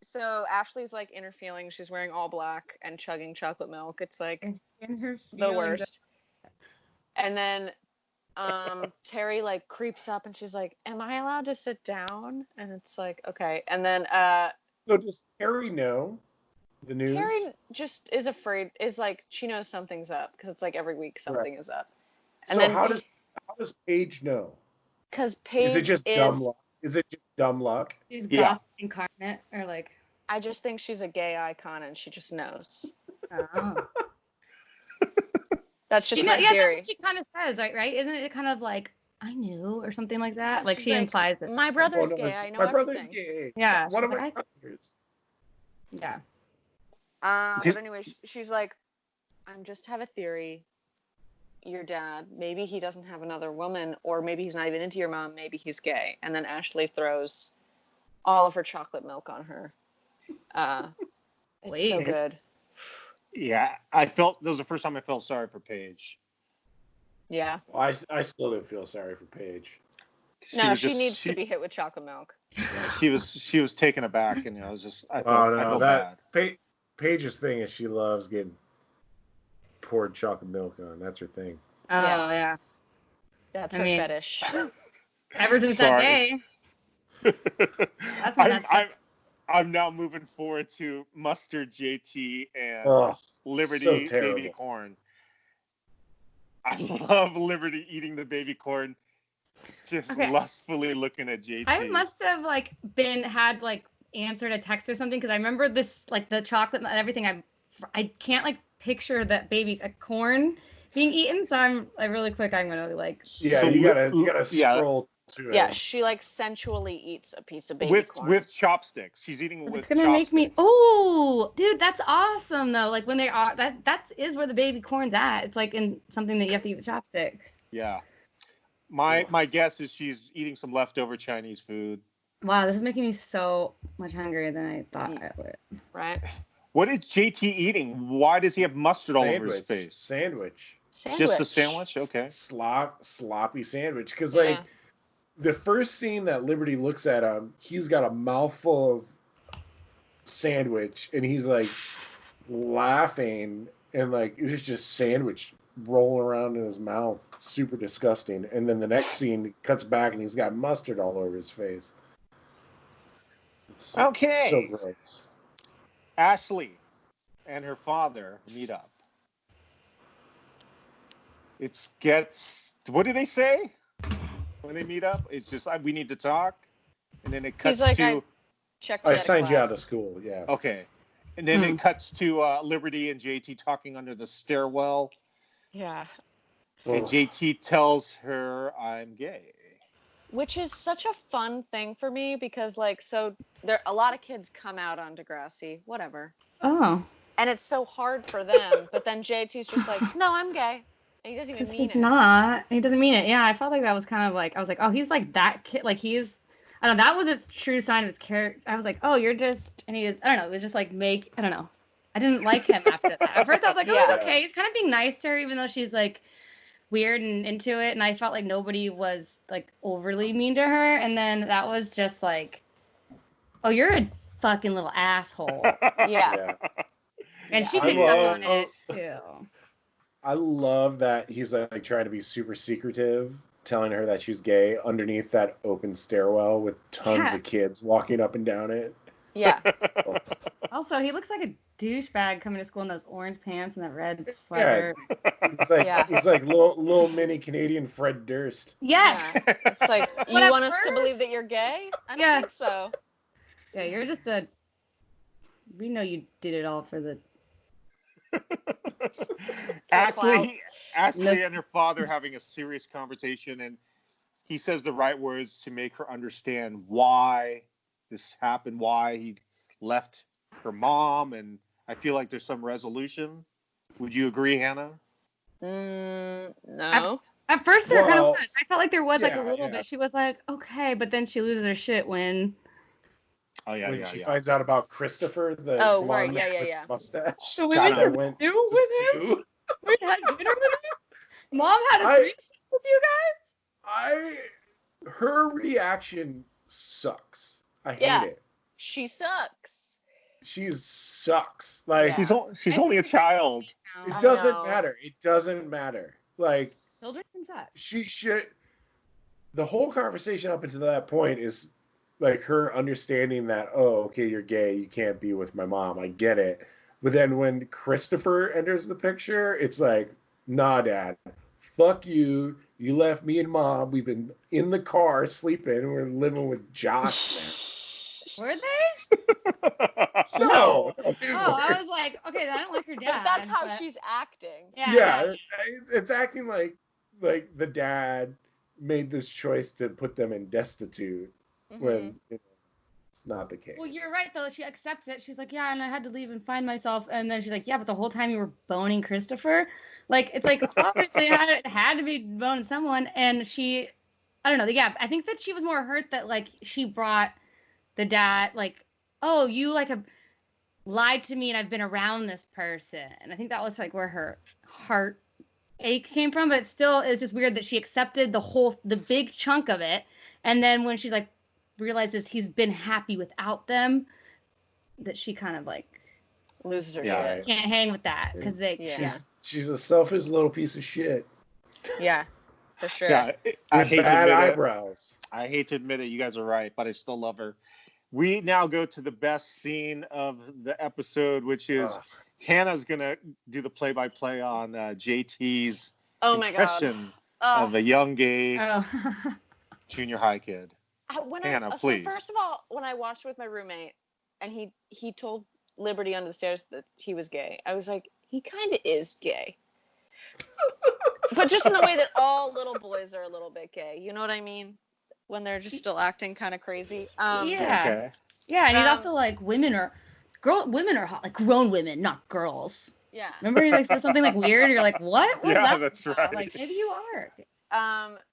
So Ashley's like in her feelings. She's wearing all black and chugging chocolate milk. It's like In her the feelings. worst. And then Terry like creeps up, and she's like, "Am I allowed to sit down?" And it's like, okay. And then So does Terry know the news? Terry just is afraid. Is like she knows something's up because it's like every week something is up. And So then how does Paige know? because Paige Is it just dumb luck? Is it just dumb luck? She's Yeah. gossip incarnate, or like, I just think she's a gay icon, and she just knows. oh. That's just She my yeah, that's theory. what she kind of says, right? Isn't it kind of like, I knew, or something like that? Like, She's she like, implies it. My brother's Oh, no, gay. I know my everything. brother's gay. Yeah. One of she's my like, brothers. yeah. Because- But anyway, she's like, I just have a theory. Your dad, maybe he doesn't have another woman, or maybe he's not even into your mom. Maybe he's gay. And then Ashley throws all of her chocolate milk on her. It's Wait. so good. Yeah, that was the first time I felt sorry for Paige. Yeah. Well, I still don't feel sorry for Paige. No, was she just- needs to be hit with chocolate milk. She was taken aback, and I was just I Oh felt no, bad. Paige's thing is she loves getting poured chocolate milk on. That's her thing. Oh Yeah. yeah. That's I her mean- fetish. Ever since Sorry. that day. That's when I'm now moving forward to Mustard, JT, and Oh, Liberty so terrible. baby corn. I love Liberty eating the baby corn, just Okay. lustfully looking at JT. I must have had answered a text or something because I remember this the chocolate and everything. I can't picture that baby corn being eaten. So I'm really quick. I'm gonna Yeah, So you gotta yeah. scroll to it. Yeah, she sensually eats a piece of baby with corn. with chopsticks. She's eating with It's gonna chopsticks. make me. Oh, dude, that's awesome though. When they are that is where the baby corn's at. It's in something that you have to eat with chopsticks. Yeah. My guess is she's eating some leftover Chinese food. Wow, this is making me so much hungrier than I thought I would. Right? What is JT eating? Why does he have mustard all over his face? Sandwich. Just a sandwich? Okay. Sloppy sandwich. Because Yeah. the first scene that Liberty looks at him, he's got a mouthful of sandwich, and he's laughing, and it's just sandwich rolling around in his mouth, super disgusting. And then the next scene he cuts back, and he's got mustard all over his face. It's Okay. so gross. Ashley and her father meet up. What do they say when they meet up? It's just, we need to talk. And then it cuts He's like, to, I checked you I out of signed you out class. of school, yeah. okay. And then it cuts to Liberty and JT talking under the stairwell. Yeah. And JT tells her, I'm gay. Which is such a fun thing for me because so there a lot of kids come out on Degrassi, whatever. Oh, And it's so hard for them, but then JT's just no, I'm gay. And he doesn't even mean he's it. not. He doesn't mean it. Yeah, I felt like that was kind of I was like, oh, he's that kid. He's. I don't know. That was a true sign of his character. I was like, oh, you're just. And he was. I don't know. It was just make. I don't know. I didn't like him after that. At first, I was like, oh, Yeah. he's okay. He's kind of being nice to her, even though she's weird and into it. And I felt like nobody was overly mean to her. And then that was just oh, you're a fucking little asshole. Yeah. And she I picked up on love- it too. I love that he's trying to be super secretive, telling her that she's gay underneath that open stairwell with tons Yeah. of kids walking up and down it. Yeah. Also, he looks like a douchebag coming to school in those orange pants and that red sweater. It's Yeah. he's little mini Canadian Fred Durst. Yes. Yeah. It's But you at want us to first- believe that you're gay? I don't Yeah. think so. Yeah, you're just we know you did it all for the. Ashley Look- and her father having a serious conversation, and he says the right words to make her understand why this happened, why he left her mom, and I feel like there's some resolution. Would you agree, Hannah? No. At first, there kind of Well, was. I felt like there was a yeah, little yeah. bit. She was okay, but then she loses her shit when. Oh yeah, when yeah, she yeah. finds out about Christopher, the Oh, blonde right, yeah, man yeah, with yeah. mustache. So we went that to went do to with him? sue. We had dinner with him. Mom had a I- threesome with you guys. Her reaction sucks. I hate Yeah. it. She sucks. She sucks. Yeah. She's only a child. It I doesn't know. matter. It doesn't matter. Children can suck. She should. The whole conversation up until that point is her understanding that, oh, okay, you're gay, you can't be with my mom. I get it. But then when Christopher enters the picture, it's nah, Dad, fuck you. You left me and Mom. We've been in the car sleeping. We're living with Josh Were they? now. No. Oh, I was like, okay, I don't like her dad. But that's how but- she's acting. Yeah. It's acting like the dad made this choice to put them in destitute when it's not the case. Well, you're right though. She accepts it. She's like, yeah, and I had to leave and find myself. And then she's like, yeah, but the whole time you were boning Christopher, it's obviously it had to be boning someone. And she, I don't know. Yeah, I think that she was more hurt that she brought the dad oh, you lied to me and I've been around this person. And I think that was like where her heartache came from, but still it's just weird that she accepted the big chunk of it. And then when she's like realizes he's been happy without them, that she kind of like Loses her Yeah. shit. can't hang with that because She's a selfish little piece of shit. Yeah, for sure. Yeah, I With hate to bad admit it. eyebrows. I hate to admit it. You guys are right, but I still love her. We now go to the best scene of the episode, which is Ugh. Hannah's gonna do the play-by-play on JT's Oh my god. impression Oh. of a young gay Oh. junior high kid. Hannah, please. So first of all, when I watched with my roommate and he told Liberty under the stairs that he was gay, I was like, he kind of is gay. But just in the way that all little boys are a little bit gay. You know what I mean? When they're just still acting kind of crazy. Yeah. Okay. Yeah, and he's also like women are hot, like grown women, not girls. Yeah. Remember he like said something like weird? You're like, what? What's Yeah, that that's about? right. Like maybe you are.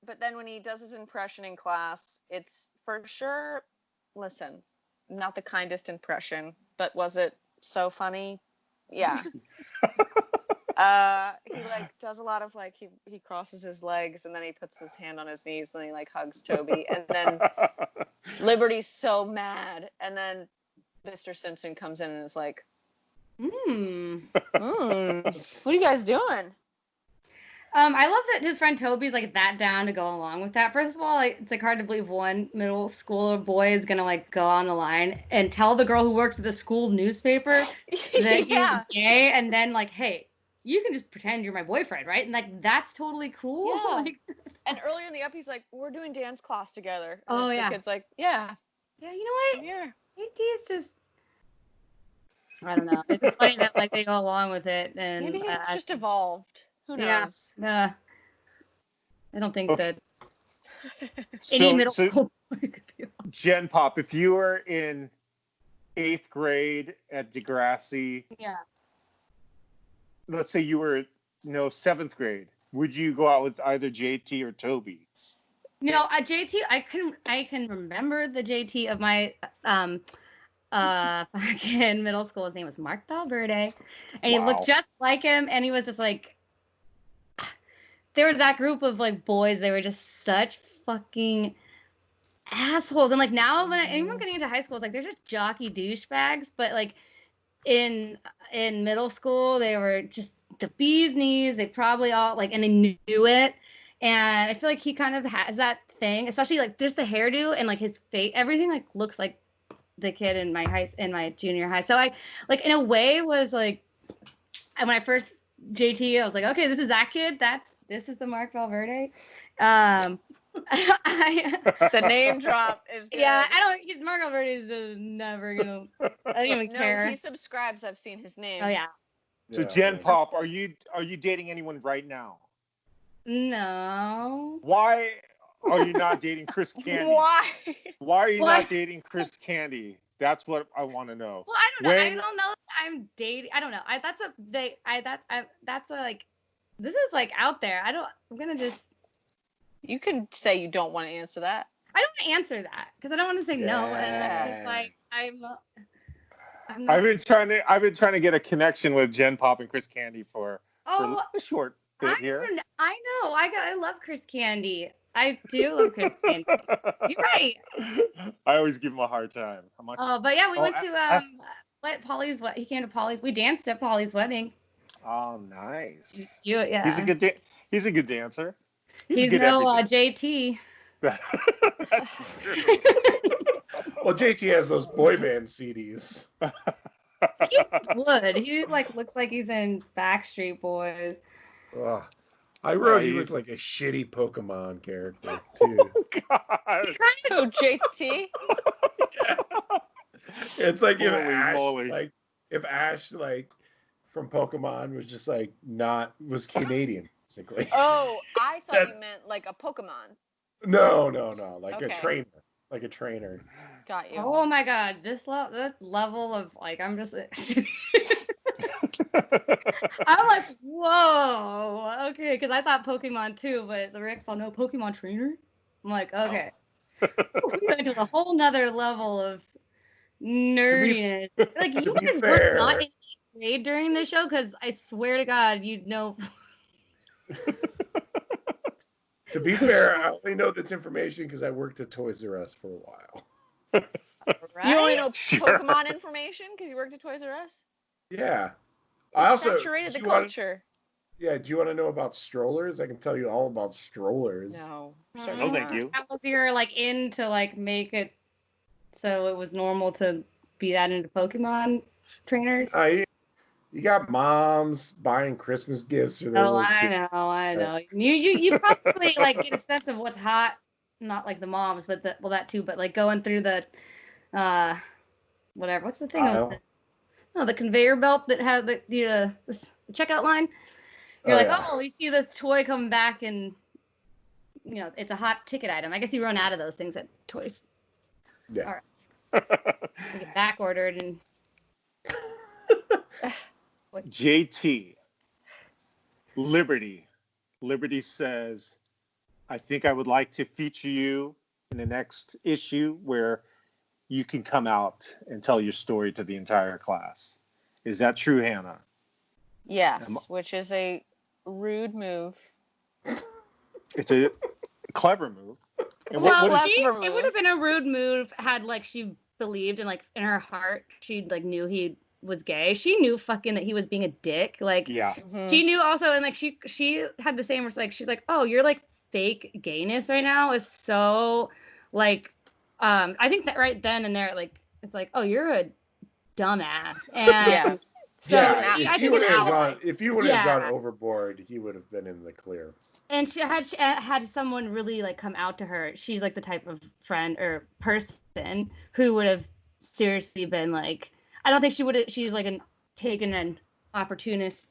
But then when he does his impression in class, it's for sure, listen, not the kindest impression, but was it so funny? Yeah. He like does a lot of like he crosses his legs and then he puts his hand on his knees and he like hugs Toby and then Liberty's so mad and then Mr. Simpson comes in and is like, what are you guys doing? I love that his friend Toby's like that down to go along with that. First of all, like, it's like hard to believe one middle schooler boy is gonna like go on the line and tell the girl who works at the school newspaper that Yeah. he's gay, and then like, hey, you can just pretend you're my boyfriend, right? And like that's totally cool. Yeah. Like, And earlier in the up, he's like, we're doing dance class together. And Oh, the yeah. kid's like, yeah, yeah, you know what? yeah. AT is just, I don't know. It's just funny that like they go along with it, and Maybe it's just evolved. Who knows? I don't think that So- any middle so- school boy could be. Jen Pop, if you were in 8th grade at DeGrassi, Yeah. let's say you were 7th grade, would you go out with either JT or Toby? No, JT, I can remember the JT of my fucking middle school. His name was Mark Valverde, and he Wow. looked just like him, and he was just like, there was that group of like boys. They were just such fucking assholes. And like now, when anyone getting into high school, it's like they're just jockey douchebags. But like in middle school, they were just the bee's knees. They probably all like, and they knew it. And I feel like he kind of has that thing, especially like just the hairdo and like his face. Everything like looks like the kid in my junior high. So I like in a way was like, when I first JT, I was like, okay, this is that kid. This is the Mark Valverde. The name drop is good. Yeah, Mark Valverde is never gonna. I don't even No, care. he subscribes. I've seen his name. Oh yeah. So Yeah, Jen yeah. Pop, are you dating anyone right now? No. Why are you not dating Chris Candy? Why? Why are you What? not dating Chris Candy? That's what I want to know. Well, I don't know. I When- don't know if I'm dating. I don't know. That's a like. This is like out there. I'm gonna just. You can say you don't want to answer that. I don't want to answer that because I don't want to say no. And it's like I'm not. I've been trying to get a connection with Jen Pop and Chris Candy for Oh, a short bit here. I know. I love Chris Candy. I do love Chris Candy. You're right. I always give him a hard time. I'm like, Oh, but yeah, we Oh, went to Polly's. He came to Polly's. We danced at Polly's wedding. oh, nice. Yeah. He's a good dancer. He's a good no everything. JT. That's true. Well, JT has those boy band CDs. He would. He like looks like he's in Backstreet Boys. Ugh. I wrote he he's- looked like a shitty Pokemon character too. God. Oh, JT. It's like if Holy Ash, moly. if Ash from Pokemon was just was Canadian basically. Oh, I thought That- you meant like a Pokemon. No, like Okay. a trainer. Got you. Oh my God, this level of like I'm just. I'm like, whoa, okay, because I thought Pokemon too, but the Rick's all no Pokemon trainer. I'm like, okay. We went to a whole nother level of nerdiness. Like you to be guys were fair- not in 8th grade during the show, because I swear to God, you'd know. To be fair, I only know this information because I worked at Toys R Us for a while. Right? You only know Sure. Pokemon information because you worked at Toys R Us? Yeah. It I also saturated the do you wanna- culture. Yeah, do you want to know about strollers? I can tell you all about strollers. No. No, thank you. How was your like in to like make it so it was normal to be that into Pokemon trainers? You got moms buying Christmas gifts for their Oh, little I kids. know. You probably like get a sense of what's hot, not like the moms, but that too, but like going through the whatever. What's the thing? Aisle. The conveyor belt that had the checkout line. You're Oh, like, yeah. oh, you see this toy coming back, and it's a hot ticket item. I guess you run out of those things at Toys. Yeah. All right. You get back ordered and JT. Liberty. Liberty says, I think I would like to feature you in the next issue where you can come out and tell your story to the entire class. Is that true, Hannah? Yes, which is a rude move. It's a clever move. And well, what is- it would have been a rude move had like she believed and like in her heart she like knew he was gay. She knew fucking that he was being a dick. Like yeah. Mhm. she knew also, and like she had the same like she's like, oh, you're like fake gayness right now is so like I think that right then and there like it's like, oh, you're a dumbass. And Yeah. so Yeah, I if you think would it's have out. gone, if you would have Yeah. gone overboard, he would have been in the clear. And she had someone really like come out to her. She's like the type of friend or person who would have seriously been like, I don't think she would have. She's like taken an opportunist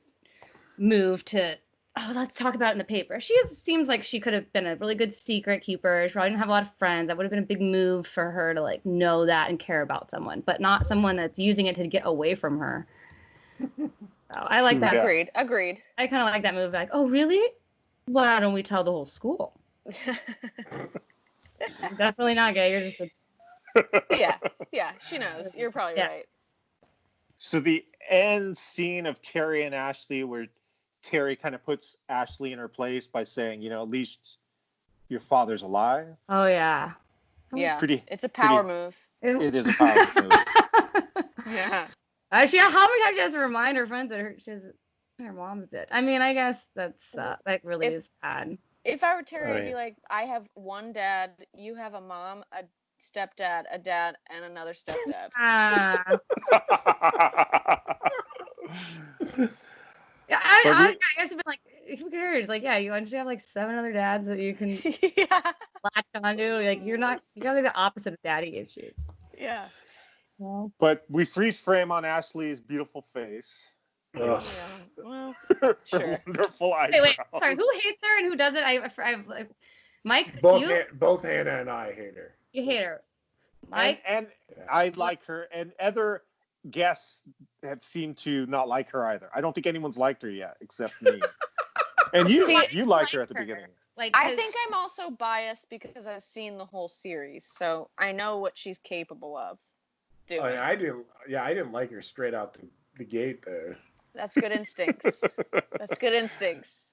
move to, oh, let's talk about it in the paper. Seems like she could have been a really good secret keeper. She probably didn't have a lot of friends. That would have been a big move for her to like know that and care about someone, but not someone that's using it to get away from her. So I like that. Yeah. Agreed. I kind of like that move. Like, oh, really? Why don't we tell the whole school? I'm definitely not gay. You're just a Yeah, she knows. You're probably Yeah. right. So the end scene of Terry and Ashley where Terry kind of puts Ashley in her place by saying, at least your father's alive. Oh yeah. Yeah. Pretty. It's a power pretty- move. It is a power move. Yeah. Actually, how many times she has to remind her friends that her mom's dead? I mean, I guess that really is sad. If I were Terry, I'd Right. be like, I have one dad, you have a mom, a stepdad, a dad, and another stepdad. Ah. Yeah, But I guess I've been like, who cares? Like, yeah, you want to have like 7 other dads that you can Yeah. latch onto. Like, you got like the opposite of daddy issues. Yeah. Well, But we freeze frame on Ashley's beautiful face. Ugh. Yeah. Well, Her Sure. wonderful eyebrows. wait. Sorry, who hates her and who doesn't? I like, Mike, Both Hannah and I hate her. you hate her. Mike, And I like her, and other guests have seemed to not like her either. I don't think anyone's liked her yet, except me. And you See, liked her at the her. beginning. like, I 'cause- think I'm also biased because I've seen the whole series, so I know what she's capable of doing. I didn't like her straight out the gate there. That's good instincts. That's good instincts.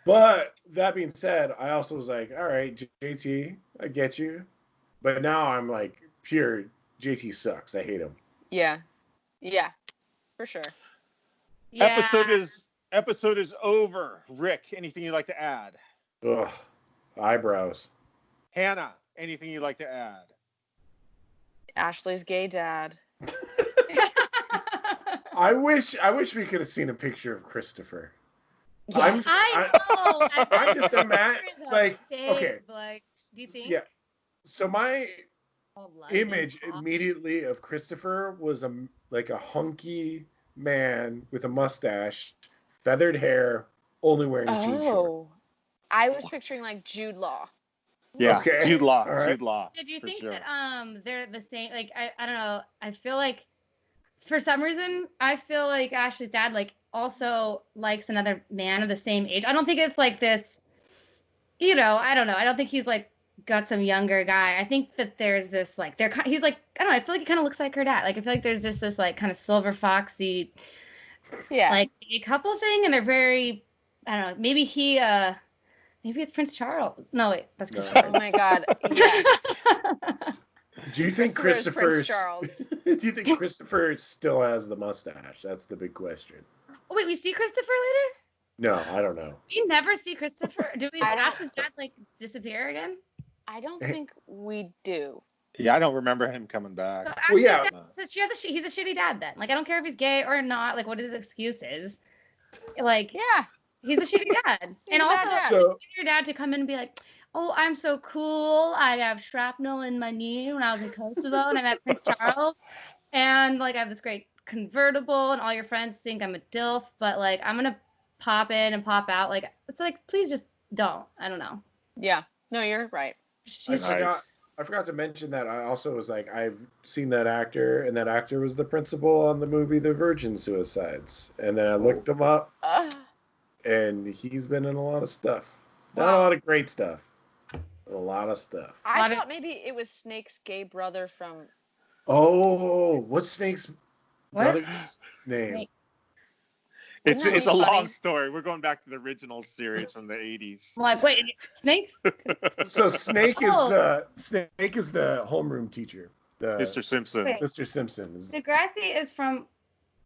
But that being said, I also was like, all right, JT, I get you. But now I'm like, pure JT sucks. I hate him. Yeah. Yeah. For sure. yeah. Episode is over. Rick, anything you'd like to add? Ugh, eyebrows. Hannah, anything you'd like to add? Ashley's gay dad. I wish we could have seen a picture of Christopher. Yes. I know. I just imagine, like, okay. Like, do you think? Yeah. So my Oh, London. image immediately of Christopher was like a hunky man with a mustache, feathered hair, only wearing jean shorts. Oh. I was picturing like Jude Law. Yeah, Okay. Jude Law. All right. Jude Law. Do you for think sure. that they're the same? Like, I don't know. I feel like for some reason I feel like Ashley's dad like also likes another man of the same age. I don't think it's like this. I don't know. I don't think he's like got some younger guy. I think that there's this like he's like, I don't know, I feel like he kind of looks like her dad. Like I feel like there's just this like kind of silver foxy like a couple thing, and they're very, I don't know, maybe it's Prince Charles. No, wait, that's Christopher. Oh my God. Yes. Do you think Prince Christopher? Charles. Do you think Christopher still has the mustache? That's the big question. Oh, wait, we see Christopher later? No, I don't know. We never see Christopher. Do we ask his dad like disappear again? I don't think we do. Yeah, I don't remember him coming back. So Well, yeah. He's a shitty dad then. Like I don't care if he's gay or not. Like what his excuse is. Like Yeah. he's a shitty dad. And a also bad dad. So- your dad to come in and be like, oh, I'm so cool. I have shrapnel in my knee when I was in Kosovo and I met Prince Charles. And like I have this great convertible and all your friends think I'm a DILF, but like I'm gonna pop in and pop out. Like it's like please just don't. I don't know. Yeah. No, you're right. I forgot to mention that I also was like, I've seen that actor, and that actor was the principal on the movie The Virgin Suicides. And then I looked him up, and he's been in a lot of stuff. Not a lot of great stuff. A lot of stuff. I thought maybe it was Snake's gay brother from. Oh, what's Snake's brother's name? Snake. It's a long story. We're going back to the original series from the 80s. I'm like, wait, Snake? So Snake is the homeroom teacher. Mr. Simpson. Wait. Mr. Simpson. DEGRASSI is from.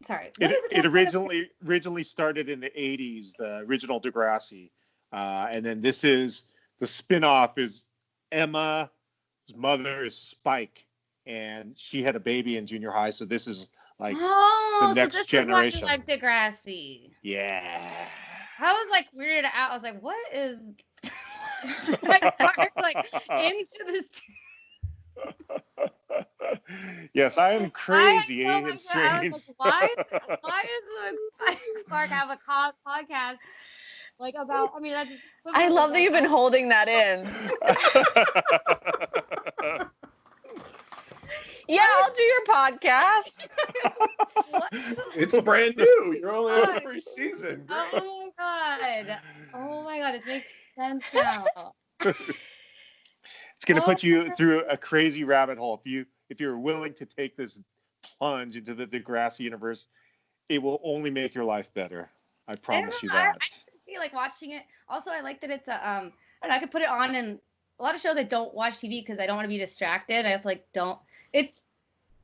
Sorry. It originally started in the 80s, the original DEGRASSI. And then this is the spin-off is Emma's mother is Spike. And she had a baby in junior high. So this is like the next so this generation. Is like DEGRASSI. Yeah. I was like weirded out. I was like, what is like into this? Yes, I am crazy and strange. I was like, why does the Clark have a podcast like about? I mean, I love that you've been holding that in. Yeah, I'll do your podcast. It's brand new. You're only on the first season. Great. Oh my god, it makes sense now. It's going to put you through a crazy rabbit hole. If you're willing to take this plunge into the DEGRASSI universe, it will only make your life better. I promise you that. I feel like watching it. Also, I like that it's a I don't know, I could put it on, and a lot of shows I don't watch TV because I don't want to be distracted. I just like don't. It's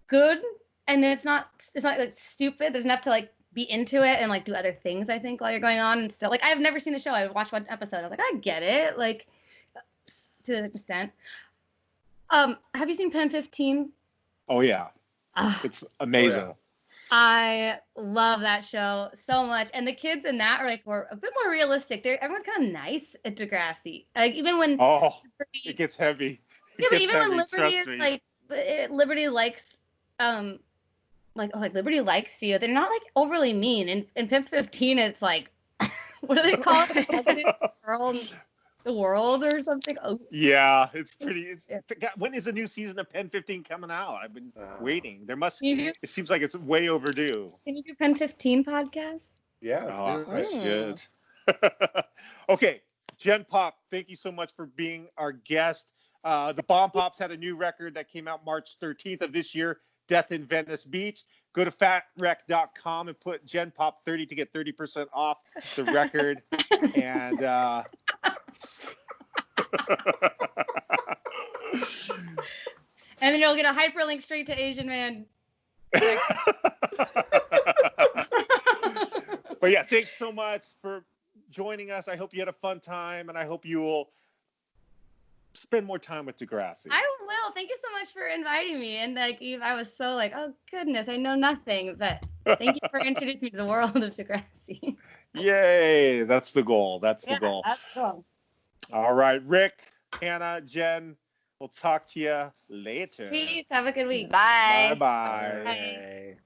good, and it's not like stupid. There's enough to like be into it and like do other things, I think, while you're going on. And so like I've never seen the show. I watched one episode. I was like, I get it, like to an extent. Have you seen Pen 15? Oh yeah. It's amazing. Oh, yeah. I love that show so much, and the kids in that are like were a bit more realistic. Everyone's kind of nice at DEGRASSI. Like even when it gets heavy. Yeah, but even when Liberty is like Liberty likes like Liberty likes you, they're not like overly mean. In Pimp 15, it's like what do they call it? Girl in the world or something. Oh. Yeah, it's pretty. When is the new season of Pen 15 coming out? I've been waiting. It seems like it's way overdue. Can you do Pen 15 podcast? Yeah, I should. Okay, Jen Pop, thank you so much for being our guest. The BOMBPOPS had a new record that came out March 13th of this year, Death in Venice Beach. Go to fatrec.com and put Jen Pop 30 to get 30% off the record. And and then you'll get a hyperlink straight to Asian Man. But yeah, thanks so much for joining us. I hope you had a fun time, and I hope you will spend more time with DEGRASSI. I will. Thank you so much for inviting me. And like, I was so like, oh goodness, I know nothing, but thank you for introducing me to the world of DEGRASSI. Yay! That's the goal. That's the goal. That's cool. All right, Rick, Hannah, Jen, we'll talk to you later. Peace. Have a good week. Bye. Bye-bye. Bye.